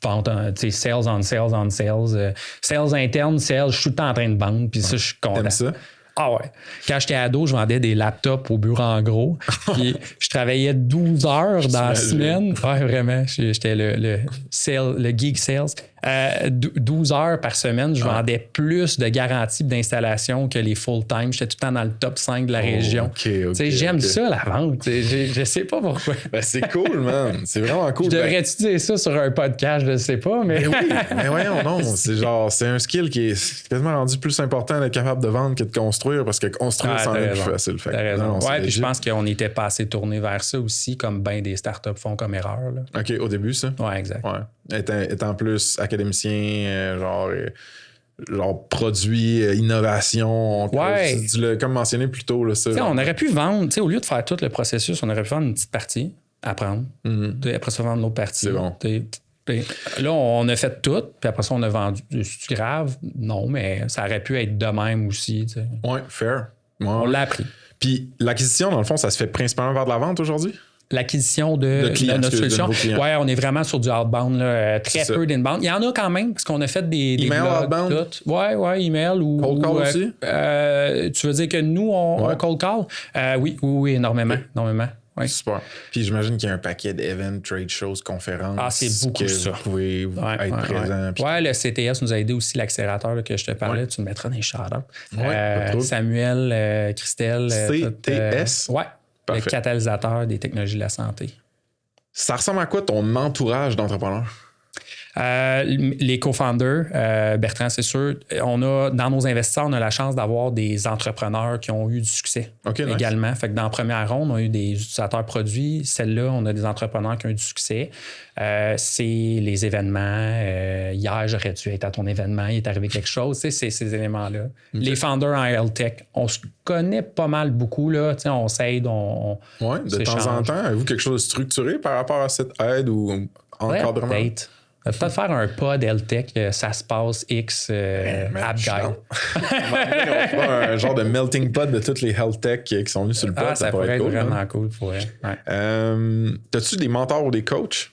[SPEAKER 1] vente, sales on sales. Sales interne, sales, je suis tout le temps en train de vendre, puis ça, je suis content.
[SPEAKER 2] T'aimes ça?
[SPEAKER 1] Ah ouais. Quand j'étais ado, je vendais des laptops au bureau en gros. Puis je travaillais 12 heures dans la semaine. Ouais, vraiment. J'étais le geek sales. 12 heures par semaine, je vendais plus de garanties d'installation que les full-time. J'étais tout le temps dans le top 5 de la région. J'aime ça, la vente. Je sais pas pourquoi.
[SPEAKER 2] C'est cool, man. C'est vraiment cool.
[SPEAKER 1] Je devrais-tu dire ça sur un podcast? Je sais pas, mais...
[SPEAKER 2] oui, mais voyons, non. C'est un skill qui est quasiment rendu plus important d'être capable de vendre que de construire, parce que construire, c'en est plus facile.
[SPEAKER 1] T'as raison. Puis je pense qu'on n'était pas assez tourné vers ça aussi, comme bien des startups font comme erreur. Là.
[SPEAKER 2] OK, au début, ça?
[SPEAKER 1] Ouais, exact.
[SPEAKER 2] Ouais. Étant plus académicien, genre produit, innovation. Tu l'as comme mentionné plus tôt. Là, ça,
[SPEAKER 1] on aurait pu vendre, au lieu de faire tout le processus, on aurait pu vendre une petite partie, apprendre. Après ça, vendre l'autre partie.
[SPEAKER 2] C'est bon.
[SPEAKER 1] Là, on a fait tout, puis après ça, on a vendu. C'est grave? Non, mais ça aurait pu être de même aussi.
[SPEAKER 2] Oui, fair. Ouais.
[SPEAKER 1] On l'a appris.
[SPEAKER 2] Puis l'acquisition, dans le fond, ça se fait principalement vers de la vente aujourd'hui?
[SPEAKER 1] L'acquisition de notre solution. Oui, on est vraiment sur du outbound, là, très peu d'inbound. Il y en a quand même, parce qu'on a fait des
[SPEAKER 2] email
[SPEAKER 1] blogs,
[SPEAKER 2] outbound?
[SPEAKER 1] Oui, email.
[SPEAKER 2] Cold call aussi?
[SPEAKER 1] Tu veux dire que nous, on cold call? Oui, énormément. Oui.
[SPEAKER 2] Super. Puis j'imagine qu'il y a un paquet d'events, trade shows, conférences.
[SPEAKER 1] Ah, c'est beaucoup ça.
[SPEAKER 2] Vous pouvez être présent.
[SPEAKER 1] Oui, le CTS nous a aidé aussi, l'accélérateur là, que je te parlais. Tu me mettras dans les shout-outs. Samuel, Christelle.
[SPEAKER 2] CTS?
[SPEAKER 1] Oui. Le catalyseur des technologies de la santé.
[SPEAKER 2] Ça ressemble à quoi ton entourage d'entrepreneurs?
[SPEAKER 1] Les co-founders, Bertrand, c'est sûr. Dans nos investisseurs, on a la chance d'avoir des entrepreneurs qui ont eu du succès également. Nice. Fait que dans la première ronde, on a eu des utilisateurs produits. Celle-là, on a des entrepreneurs qui ont eu du succès. C'est les événements. Hier, j'aurais dû être à ton événement. Il est arrivé quelque chose. C'est ces éléments-là. Okay. Les founders en health tech, on se connaît pas mal beaucoup. Là. On s'aide, on
[SPEAKER 2] de temps en temps, avez-vous quelque chose de structuré par rapport à cette aide ou encadrement?
[SPEAKER 1] Peut-être faire un pod L-Tech, ça se passe X App Guide.
[SPEAKER 2] On fera un genre de melting pot de toutes les health tech qui sont venus sur le pod.
[SPEAKER 1] Ça pourrait être cool, vraiment cool.
[SPEAKER 2] T'as-tu des mentors ou des coachs?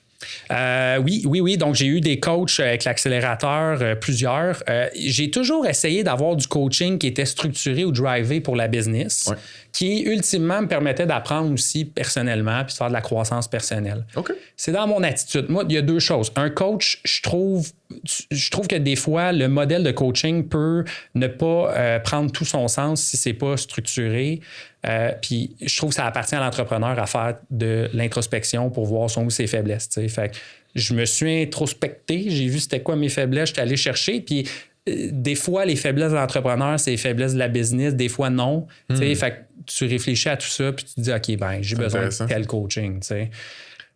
[SPEAKER 1] Oui. Donc, j'ai eu des coachs avec l'accélérateur, plusieurs. J'ai toujours essayé d'avoir du coaching qui était structuré ou drivé pour la business, qui ultimement me permettait d'apprendre aussi personnellement puis de faire de la croissance personnelle.
[SPEAKER 2] Okay.
[SPEAKER 1] C'est dans mon attitude. Moi, il y a deux choses. Un coach, je trouve que des fois, le modèle de coaching peut ne pas prendre tout son sens si c'est pas structuré. Puis je trouve que ça appartient à l'entrepreneur à faire de l'introspection pour voir son ou ses faiblesses. T'sais. Fait que je me suis introspecté, j'ai vu c'était quoi mes faiblesses, j'étais allé chercher, puis des fois, les faiblesses de l'entrepreneur, c'est les faiblesses de la business, des fois non. Tu sais, fait que tu réfléchis à tout ça, puis tu te dis, OK, ben j'ai besoin de tel coaching, tu sais.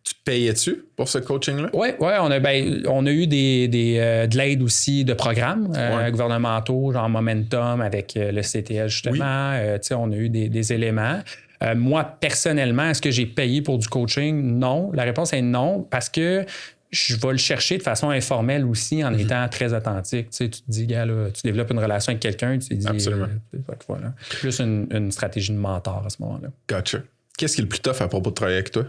[SPEAKER 2] Tu payais-tu pour ce coaching-là?
[SPEAKER 1] Oui, on a eu de l'aide aussi de programmes gouvernementaux, genre Momentum avec le CTS, justement. On a eu des éléments. Moi, personnellement, est-ce que j'ai payé pour du coaching? Non. La réponse est non, parce que je vais le chercher de façon informelle aussi en étant très authentique. Tu sais, tu te dis, gars, là, tu développes une relation avec quelqu'un, tu te dis...
[SPEAKER 2] Absolument.
[SPEAKER 1] Voilà. Plus une stratégie de mentor à ce moment-là.
[SPEAKER 2] Gotcha. Qu'est-ce qui est le plus tough à propos de travailler avec toi?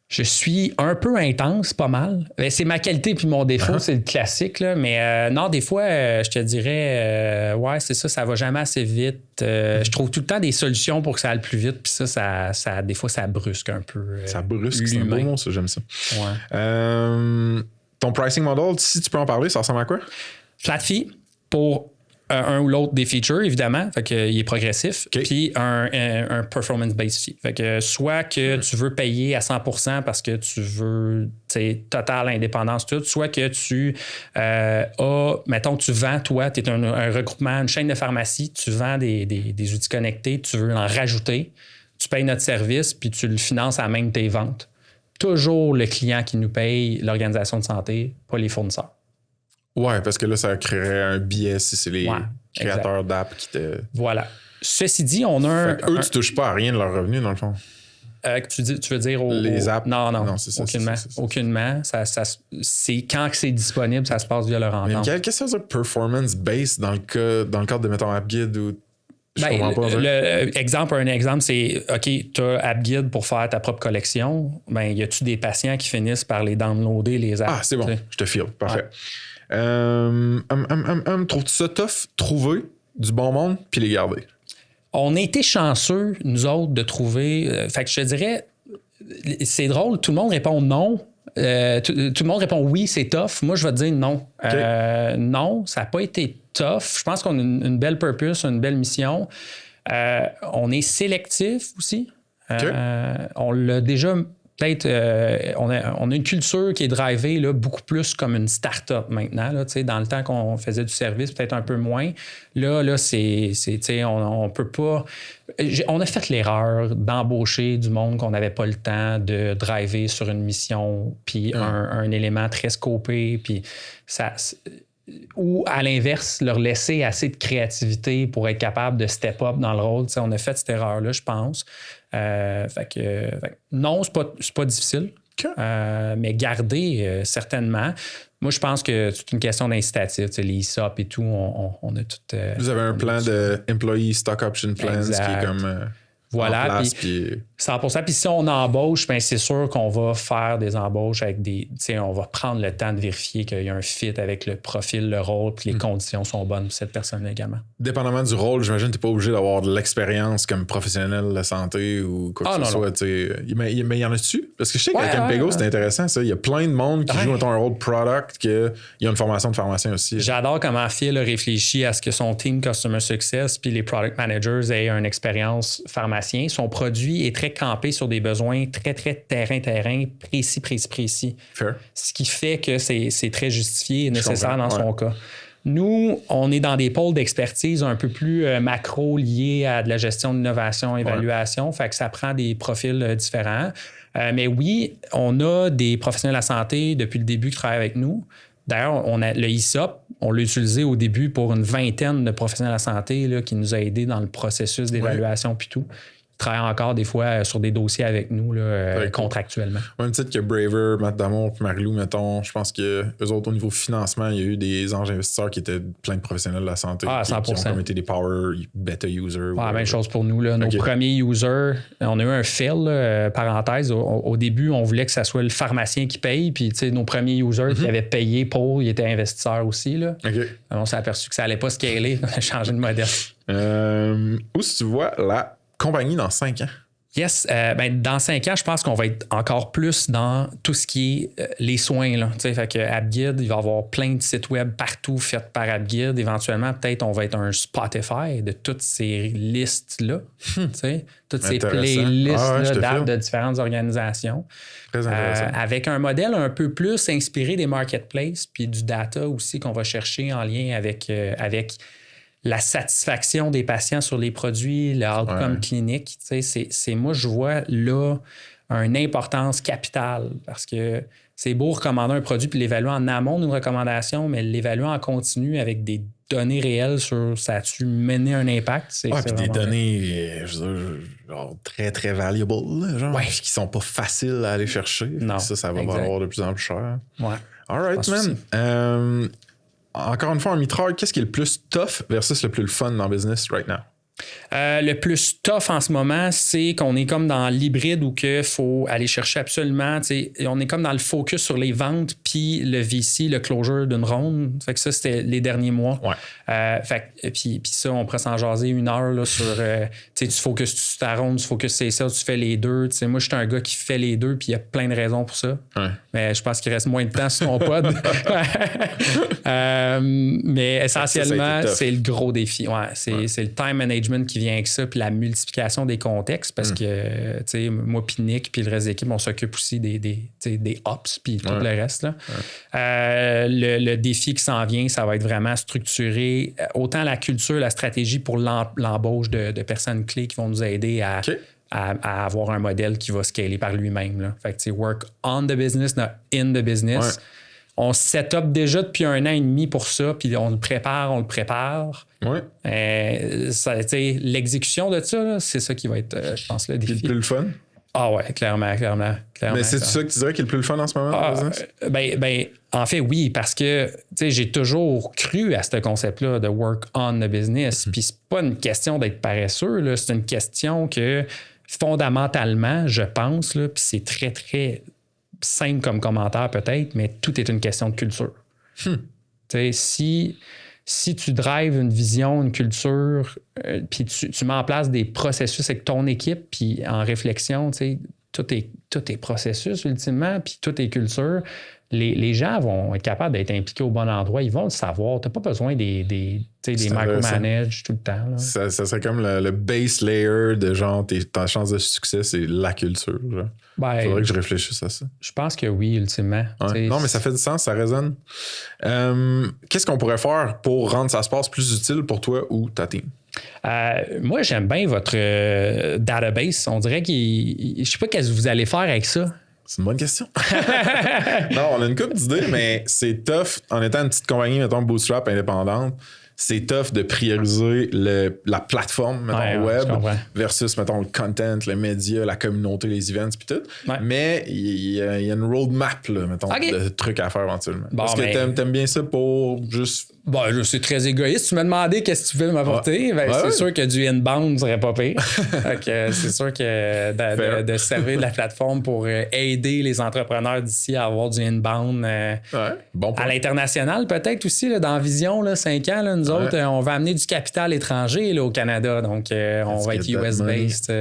[SPEAKER 1] Je suis un peu intense, pas mal. C'est ma qualité puis mon défaut, c'est le classique. Là. Mais non, des fois, je te dirais, ouais, c'est ça, ça va jamais assez vite. Je trouve tout le temps des solutions pour que ça aille plus vite. Puis ça des fois, ça brusque un peu.
[SPEAKER 2] Ça brusque, c'est un beau mot, ça, j'aime ça.
[SPEAKER 1] Ouais.
[SPEAKER 2] Ton pricing model, si tu peux en parler, ça ressemble à quoi?
[SPEAKER 1] Flat fee pour un ou l'autre des features, évidemment. Fait qu'il est progressif. Okay. Puis un performance-based fee. Fait que soit que tu veux payer à 100% parce que tu veux totale indépendance, tout, soit que tu mettons, tu vends, toi, tu es un regroupement, une chaîne de pharmacie, tu vends des outils connectés, tu veux en rajouter, tu payes notre service, puis tu le finances à même tes ventes. Toujours le client qui nous paye, l'organisation de santé, pas les fournisseurs.
[SPEAKER 2] Ouais, parce que là, ça créerait un biais si c'est les créateurs d'app qui te...
[SPEAKER 1] Voilà. Ceci dit, on a
[SPEAKER 2] eux, tu touches pas à rien de leur revenu, dans le fond.
[SPEAKER 1] Tu veux dire
[SPEAKER 2] les apps?
[SPEAKER 1] Non,
[SPEAKER 2] c'est ça,
[SPEAKER 1] aucunement. Aucunement. C'est quand c'est disponible, ça se passe via leur entente.
[SPEAKER 2] Mais qu'est-ce que ça veut dire performance-based dans le cadre de, mettons, AppGuide ou...
[SPEAKER 1] Un exemple, c'est OK, tu as AppGuide pour faire ta propre collection. Ben, y a-tu des patients qui finissent par les downloader, les apps?
[SPEAKER 2] Ah, c'est bon, je te file. Parfait. Ouais. Trouves-tu ça tough, trouver du bon monde puis les garder?
[SPEAKER 1] On a été chanceux, nous autres, de trouver. Fait que je te dirais, c'est drôle, tout le monde répond non. Tout le monde répond oui, c'est tough. Moi, je vais te dire non. Okay. Non, ça n'a pas été tough. Je pense qu'on a une belle purpose, une belle mission. On est sélectif aussi. Okay. On l'a déjà... Peut-être, on a une culture qui est drivée là, beaucoup plus comme une start-up maintenant. Là, dans le temps qu'on faisait du service, peut-être un peu moins. Là on peut pas... On a fait l'erreur d'embaucher du monde qu'on n'avait pas le temps de driver sur une mission, puis un élément très scopé, puis ça... Ou à l'inverse, leur laisser assez de créativité pour être capable de step up dans le rôle. T'sais, on a fait cette erreur-là, je pense. Non, c'est pas difficile. Okay. Mais garder, certainement. Moi, je pense que c'est une question d'incitatif. Les ESOP et tout, on a tout...
[SPEAKER 2] Vous avez un plan de Employee Stock Option Plans qui est comme...
[SPEAKER 1] Voilà, puis 100%. Puis si on embauche, bien, c'est sûr qu'on va faire des embauches avec on va prendre le temps de vérifier qu'il y a un fit avec le profil, le rôle, puis les conditions sont bonnes pour cette personne également.
[SPEAKER 2] Dépendamment du rôle, j'imagine que tu n'es pas obligé d'avoir de l'expérience comme professionnel de la santé ou quoi que ce soit. Mais il y en a-tu? Parce que je sais qu'avec Impego, c'est intéressant, ça. Il y a plein de monde qui joue un rôle product, qu'il y a une formation de pharmacien aussi.
[SPEAKER 1] J'adore comment Phil a réfléchi à ce que son team Customer Success puis les Product Managers aient une expérience pharmacien. Son produit est très campé sur des besoins très, très terrain, précis. Fair. Ce qui fait que c'est très justifié et nécessaire dans son cas. Nous, on est dans des pôles d'expertise un peu plus macro liés à de la gestion d'innovation, évaluation. Fait que ça prend des profils différents. Mais oui, on a des professionnels de la santé depuis le début qui travaillent avec nous. D'ailleurs, on a le ESOP, on l'a utilisé au début pour une vingtaine de professionnels de la santé là, qui nous a aidés dans le processus d'évaluation puis tout. Ils travaillent encore des fois sur des dossiers avec nous là, contractuellement.
[SPEAKER 2] Au même titre que Braver, Matt Damour et Marie-Lou, mettons, je pense qu'eux autres, au niveau financement, il y a eu des anges investisseurs qui étaient plein de professionnels de la santé qui ont comme été des power beta users.
[SPEAKER 1] Même chose pour nous. Là. Nos premiers users, on a eu un fail, parenthèse. Au début, on voulait que ça soit le pharmacien qui paye, puis nos premiers users qui avaient payé pour, ils étaient investisseurs aussi. Là. On s'est aperçu que ça n'allait pas scaler. On a changé de modèle.
[SPEAKER 2] Où est-ce que tu vois la compagnie dans 5 ans?
[SPEAKER 1] Yes. Dans 5 ans, je pense qu'on va être encore plus dans tout ce qui est les soins. Là. Fait que AppGuide, il va y avoir plein de sites web partout faits par AppGuide. Éventuellement, peut-être on va être un Spotify de toutes ces listes-là. Toutes ces playlists d'apps de différentes organisations.
[SPEAKER 2] Très intéressant.
[SPEAKER 1] Avec un modèle un peu plus inspiré des marketplaces puis du data aussi qu'on va chercher en lien avec la satisfaction des patients sur les produits, le outcome clinique. Moi, je vois là une importance capitale parce que c'est beau recommander un produit puis l'évaluer en amont d'une recommandation, mais l'évaluer en continu avec des données réelles sur ça a-tu mené un impact.
[SPEAKER 2] Puis des données genre, très, très valuable, genre, qui sont pas faciles à aller chercher.
[SPEAKER 1] Non,
[SPEAKER 2] ça va valoir de plus en plus cher.
[SPEAKER 1] Ouais.
[SPEAKER 2] All right, man. Encore une fois, en Mitral, qu'est-ce qui est le plus tough versus le plus le fun dans le business right now?
[SPEAKER 1] Le plus tough en ce moment, c'est qu'on est comme dans l'hybride où il faut aller chercher absolument. On est comme dans le focus sur les ventes puis le VC, le closure d'une ronde. Fait que ça, c'était les derniers mois. Puis ça, on pourrait s'en jaser 1 heure là, sur tu focuses sur ta ronde, tu focuses sur ça, tu fais les deux. Moi, je suis un gars qui fait les deux puis il y a plein de raisons pour ça. Mais je pense qu'il reste moins de temps sur ton pod. Mais essentiellement, c'est le gros défi. C'est le time management qui vient avec ça, puis la multiplication des contextes, parce que, tu sais, moi, puis Nick, puis le reste de l'équipe, on s'occupe aussi des ops, puis tout le reste. Là. Le défi qui s'en vient, ça va être vraiment structurer autant la culture, la stratégie pour l'embauche de personnes clés qui vont nous aider à avoir un modèle qui va scaler par lui-même. Là. Fait que, tu sais, work on the business, not in the business. On se set up déjà depuis 1 an et demi pour ça, puis on le prépare. L'exécution de ça, là, c'est ça qui va être, je pense, le défi.
[SPEAKER 2] Le plus le fun?
[SPEAKER 1] Ah ouais, clairement.
[SPEAKER 2] Mais c'est ça que tu dirais qui est le plus le fun en ce moment?
[SPEAKER 1] En fait, oui, parce que j'ai toujours cru à ce concept-là de work on the business. Puis c'est pas une question d'être paresseux, là, c'est une question que fondamentalement, je pense, puis c'est très, très simple comme commentaire peut-être, mais tout est une question de culture. Si tu drives une vision, une culture, puis tu mets en place des processus avec ton équipe, puis en réflexion, tout est processus ultimement, puis tout est culture, les gens vont être capables d'être impliqués au bon endroit. Ils vont le savoir. Tu n'as pas besoin des micromanages tout le temps. Là.
[SPEAKER 2] Ça serait comme le base layer de genre ta chance de succès, c'est la culture. Il faudrait que je réfléchisse à ça.
[SPEAKER 1] Je pense que oui, ultimement.
[SPEAKER 2] Non, mais ça fait du sens, ça résonne. Qu'est-ce qu'on pourrait faire pour rendre ça se passe plus utile pour toi ou ta team?
[SPEAKER 1] Moi, j'aime bien votre database. On dirait je sais pas qu'est-ce que vous allez faire avec ça.
[SPEAKER 2] C'est une bonne question. Non, on a une couple d'idées, mais c'est tough en étant une petite compagnie, mettons, bootstrap indépendante. C'est tough de prioriser la plateforme, mettons, web, versus, mettons, le content, les médias, la communauté, les events, puis tout. Mais il y a une roadmap, là, mettons, de trucs à faire éventuellement. Est-ce que t'aimes bien ça pour juste...
[SPEAKER 1] c'est très égoïste. Tu m'as demandé qu'est-ce que tu veux m'apporter. C'est sûr que du inbound serait pas pire. C'est sûr que de servir de la plateforme pour aider les entrepreneurs d'ici à avoir du inbound à l'international, peut-être aussi, là, dans Vision, là, 5 ans, là, nous autres, on va amener du capital étranger là, au Canada. Donc, on va être US-based.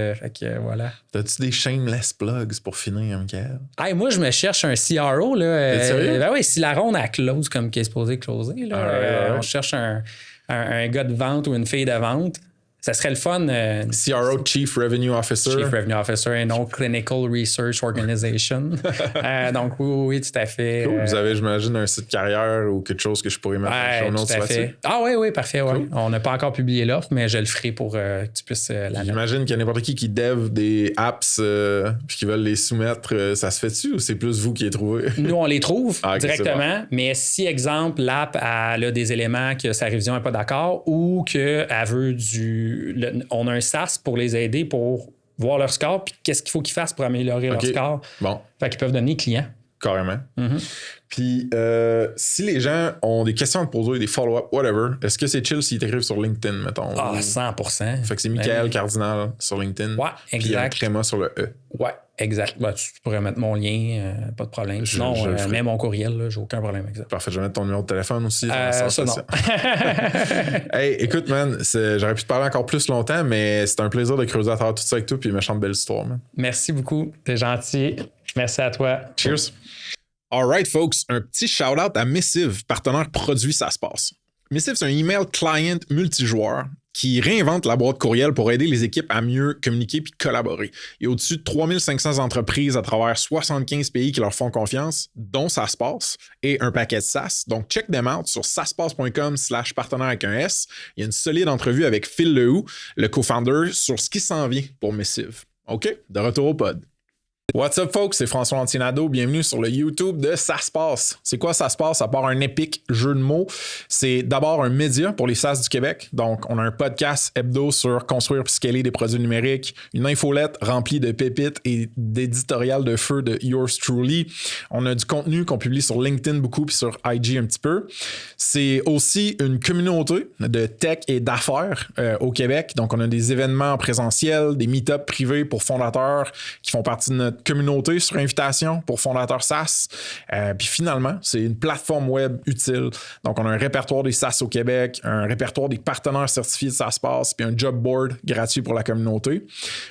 [SPEAKER 1] Voilà.
[SPEAKER 2] As-tu des shameless plugs pour finir, Michael?
[SPEAKER 1] Moi, je me cherche un CRO. Là,
[SPEAKER 2] t'es sérieux?
[SPEAKER 1] Oui, si la ronde a close comme qui est supposé closer, là, on cherche un gars de vente ou une fille de vente. Ça serait le fun.
[SPEAKER 2] CRO, Chief Revenue Officer.
[SPEAKER 1] Chief Revenue Officer et non Clinical Research Organization. Donc, oui, tout à fait.
[SPEAKER 2] Cool. Vous avez, j'imagine, un site carrière ou quelque chose que je pourrais mettre en notes là-dessus?
[SPEAKER 1] Oui, parfait. Cool. Ouais. On n'a pas encore publié l'offre, mais je le ferai pour que tu puisses la mettre.
[SPEAKER 2] J'imagine qu'il y a n'importe qui dev des apps puis qui veulent les soumettre. Ça se fait-tu ou c'est plus vous qui les trouvez? Nous,
[SPEAKER 1] on les trouve directement. Bon. Mais si, exemple, l'app a des éléments que sa révision n'est pas d'accord ou qu'elle veut on a un SaaS pour les aider pour voir leur score puis qu'est-ce qu'il faut qu'ils fassent pour améliorer leur score.
[SPEAKER 2] Bon.
[SPEAKER 1] Fait qu'ils peuvent devenir clients.
[SPEAKER 2] Carrément. Puis, si les gens ont des questions à te poser, des follow-up, whatever, est-ce que c'est chill s'ils t'écrivent sur LinkedIn, mettons?
[SPEAKER 1] 100%.
[SPEAKER 2] Fait que c'est Michael Cardinal sur LinkedIn.
[SPEAKER 1] Ouais, exact.
[SPEAKER 2] Puis un créma sur le E.
[SPEAKER 1] Ouais, Exact. Ben, tu pourrais mettre mon lien, pas de problème. Sinon, mets mon courriel, là, j'ai aucun problème avec ça.
[SPEAKER 2] Parfait, je vais mettre ton numéro de téléphone aussi.
[SPEAKER 1] Ça, non.
[SPEAKER 2] Hey, écoute, man, j'aurais pu te parler encore plus longtemps, mais c'est un plaisir de creuser à travers tout ça avec toi, puis méchante belle histoire, man.
[SPEAKER 1] Merci beaucoup, t'es gentil. Merci à toi.
[SPEAKER 2] Cheers. Alright, folks, un petit shout-out à Missive, partenaire produit Ça se passe. Missive, c'est un email client multijoueur qui réinvente la boîte courriel pour aider les équipes à mieux communiquer puis collaborer. Il y a au-dessus de 3500 entreprises à travers 75 pays qui leur font confiance, dont Ça se passe, et un paquet de SaaS. Donc, check them out sur saspace.com/partenaire avec un S. Il y a une solide entrevue avec Phil Lehoux, le co-founder, sur ce qui s'en vient pour Missive. OK, de retour au pod. What's up, folks? C'est François Antinado. Bienvenue sur le YouTube de Ça se passe. C'est quoi Ça se passe? À part un épique jeu de mots, c'est d'abord un média pour les SaaS du Québec. Donc, on a un podcast hebdo sur construire et scaler des produits numériques, une infolette remplie de pépites et d'éditorial de feu de yours truly. On a du contenu qu'on publie sur LinkedIn beaucoup puis sur IG un petit peu. C'est aussi une communauté de tech et d'affaires au Québec. Donc, on a des événements en présentiel, des meet-ups privés pour fondateurs qui font partie de notre communauté sur invitation pour fondateurs SaaS. Puis finalement, c'est une plateforme web utile. Donc, on a un répertoire des SaaS au Québec, un répertoire des partenaires certifiés de Ça se passe, puis un job board gratuit pour la communauté.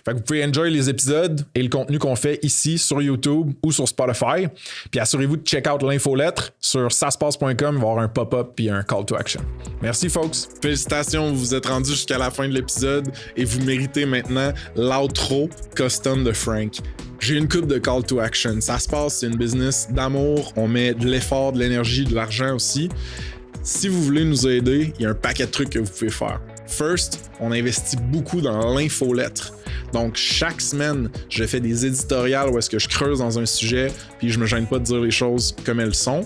[SPEAKER 2] Fait que vous pouvez enjoy les épisodes et le contenu qu'on fait ici sur YouTube ou sur Spotify. Puis assurez-vous de check out l'infolettre sur saspace.com, il va y avoir un pop-up puis un call to action. Merci, folks. Félicitations, vous vous êtes rendus jusqu'à la fin de l'épisode et vous méritez maintenant l'outro custom de Frank. J'ai une coupe de call to action. Ça se passe, c'est une business d'amour. On met de l'effort, de l'énergie, de l'argent aussi. Si vous voulez nous aider, il y a un paquet de trucs que vous pouvez faire. First, on investit beaucoup dans l'infolettre. Donc, chaque semaine, je fais des éditoriales où est-ce que je creuse dans un sujet, puis je me gêne pas de dire les choses comme elles sont.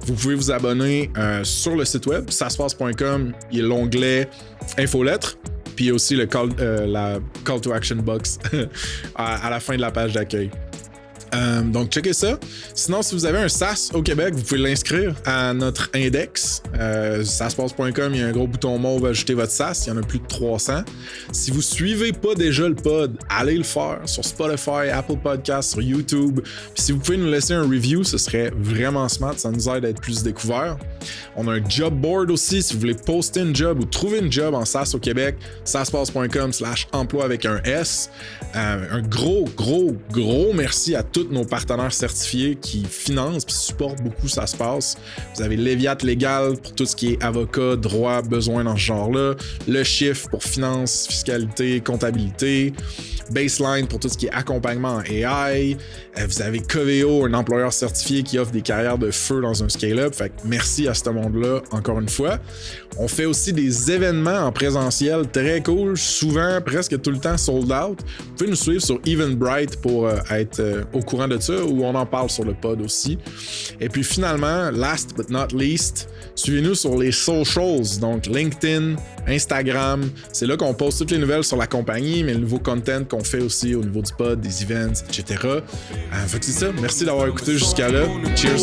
[SPEAKER 2] Vous pouvez vous abonner sur le site web, saspace.com, il y a l'onglet infolettre. Puis il y a aussi la call to action box à la fin de la page d'accueil. Donc, checkez ça. Sinon, si vous avez un SaaS au Québec, vous pouvez l'inscrire à notre index. Saspace.com, il y a un gros bouton mauve ajouter votre SaaS. Il y en a plus de 300. Si vous suivez pas déjà le pod, allez le faire sur Spotify, Apple Podcasts, sur YouTube. Puis si vous pouvez nous laisser un review, ce serait vraiment smart. Ça nous aide à être plus découverts. On a un job board aussi. Si vous voulez poster une job ou trouver une job en SaaS au Québec, saspace.com/emploi avec un S. Un gros merci à tous nos partenaires certifiés qui financent et supportent beaucoup Ça se passe. Vous avez Léviat Légal pour tout ce qui est avocat, droit, besoin dans ce genre-là. Le Chiffre pour finance, fiscalité, comptabilité. Baseline pour tout ce qui est accompagnement en AI. Vous avez Coveo, un employeur certifié qui offre des carrières de feu dans un scale-up. Fait que merci à ce monde-là, encore une fois. On fait aussi des événements en présentiel très cool, souvent presque tout le temps sold out. Vous pouvez nous suivre sur Eventbrite pour être au courant de ça, où on en parle sur le pod aussi. Et puis finalement, last but not least, suivez-nous sur les socials, donc LinkedIn, Instagram. C'est là qu'on poste toutes les nouvelles sur la compagnie, mais le nouveau content qu'on fait aussi au niveau du pod, des events, etc. Fait que c'est ça. Merci d'avoir écouté jusqu'à là. Cheers!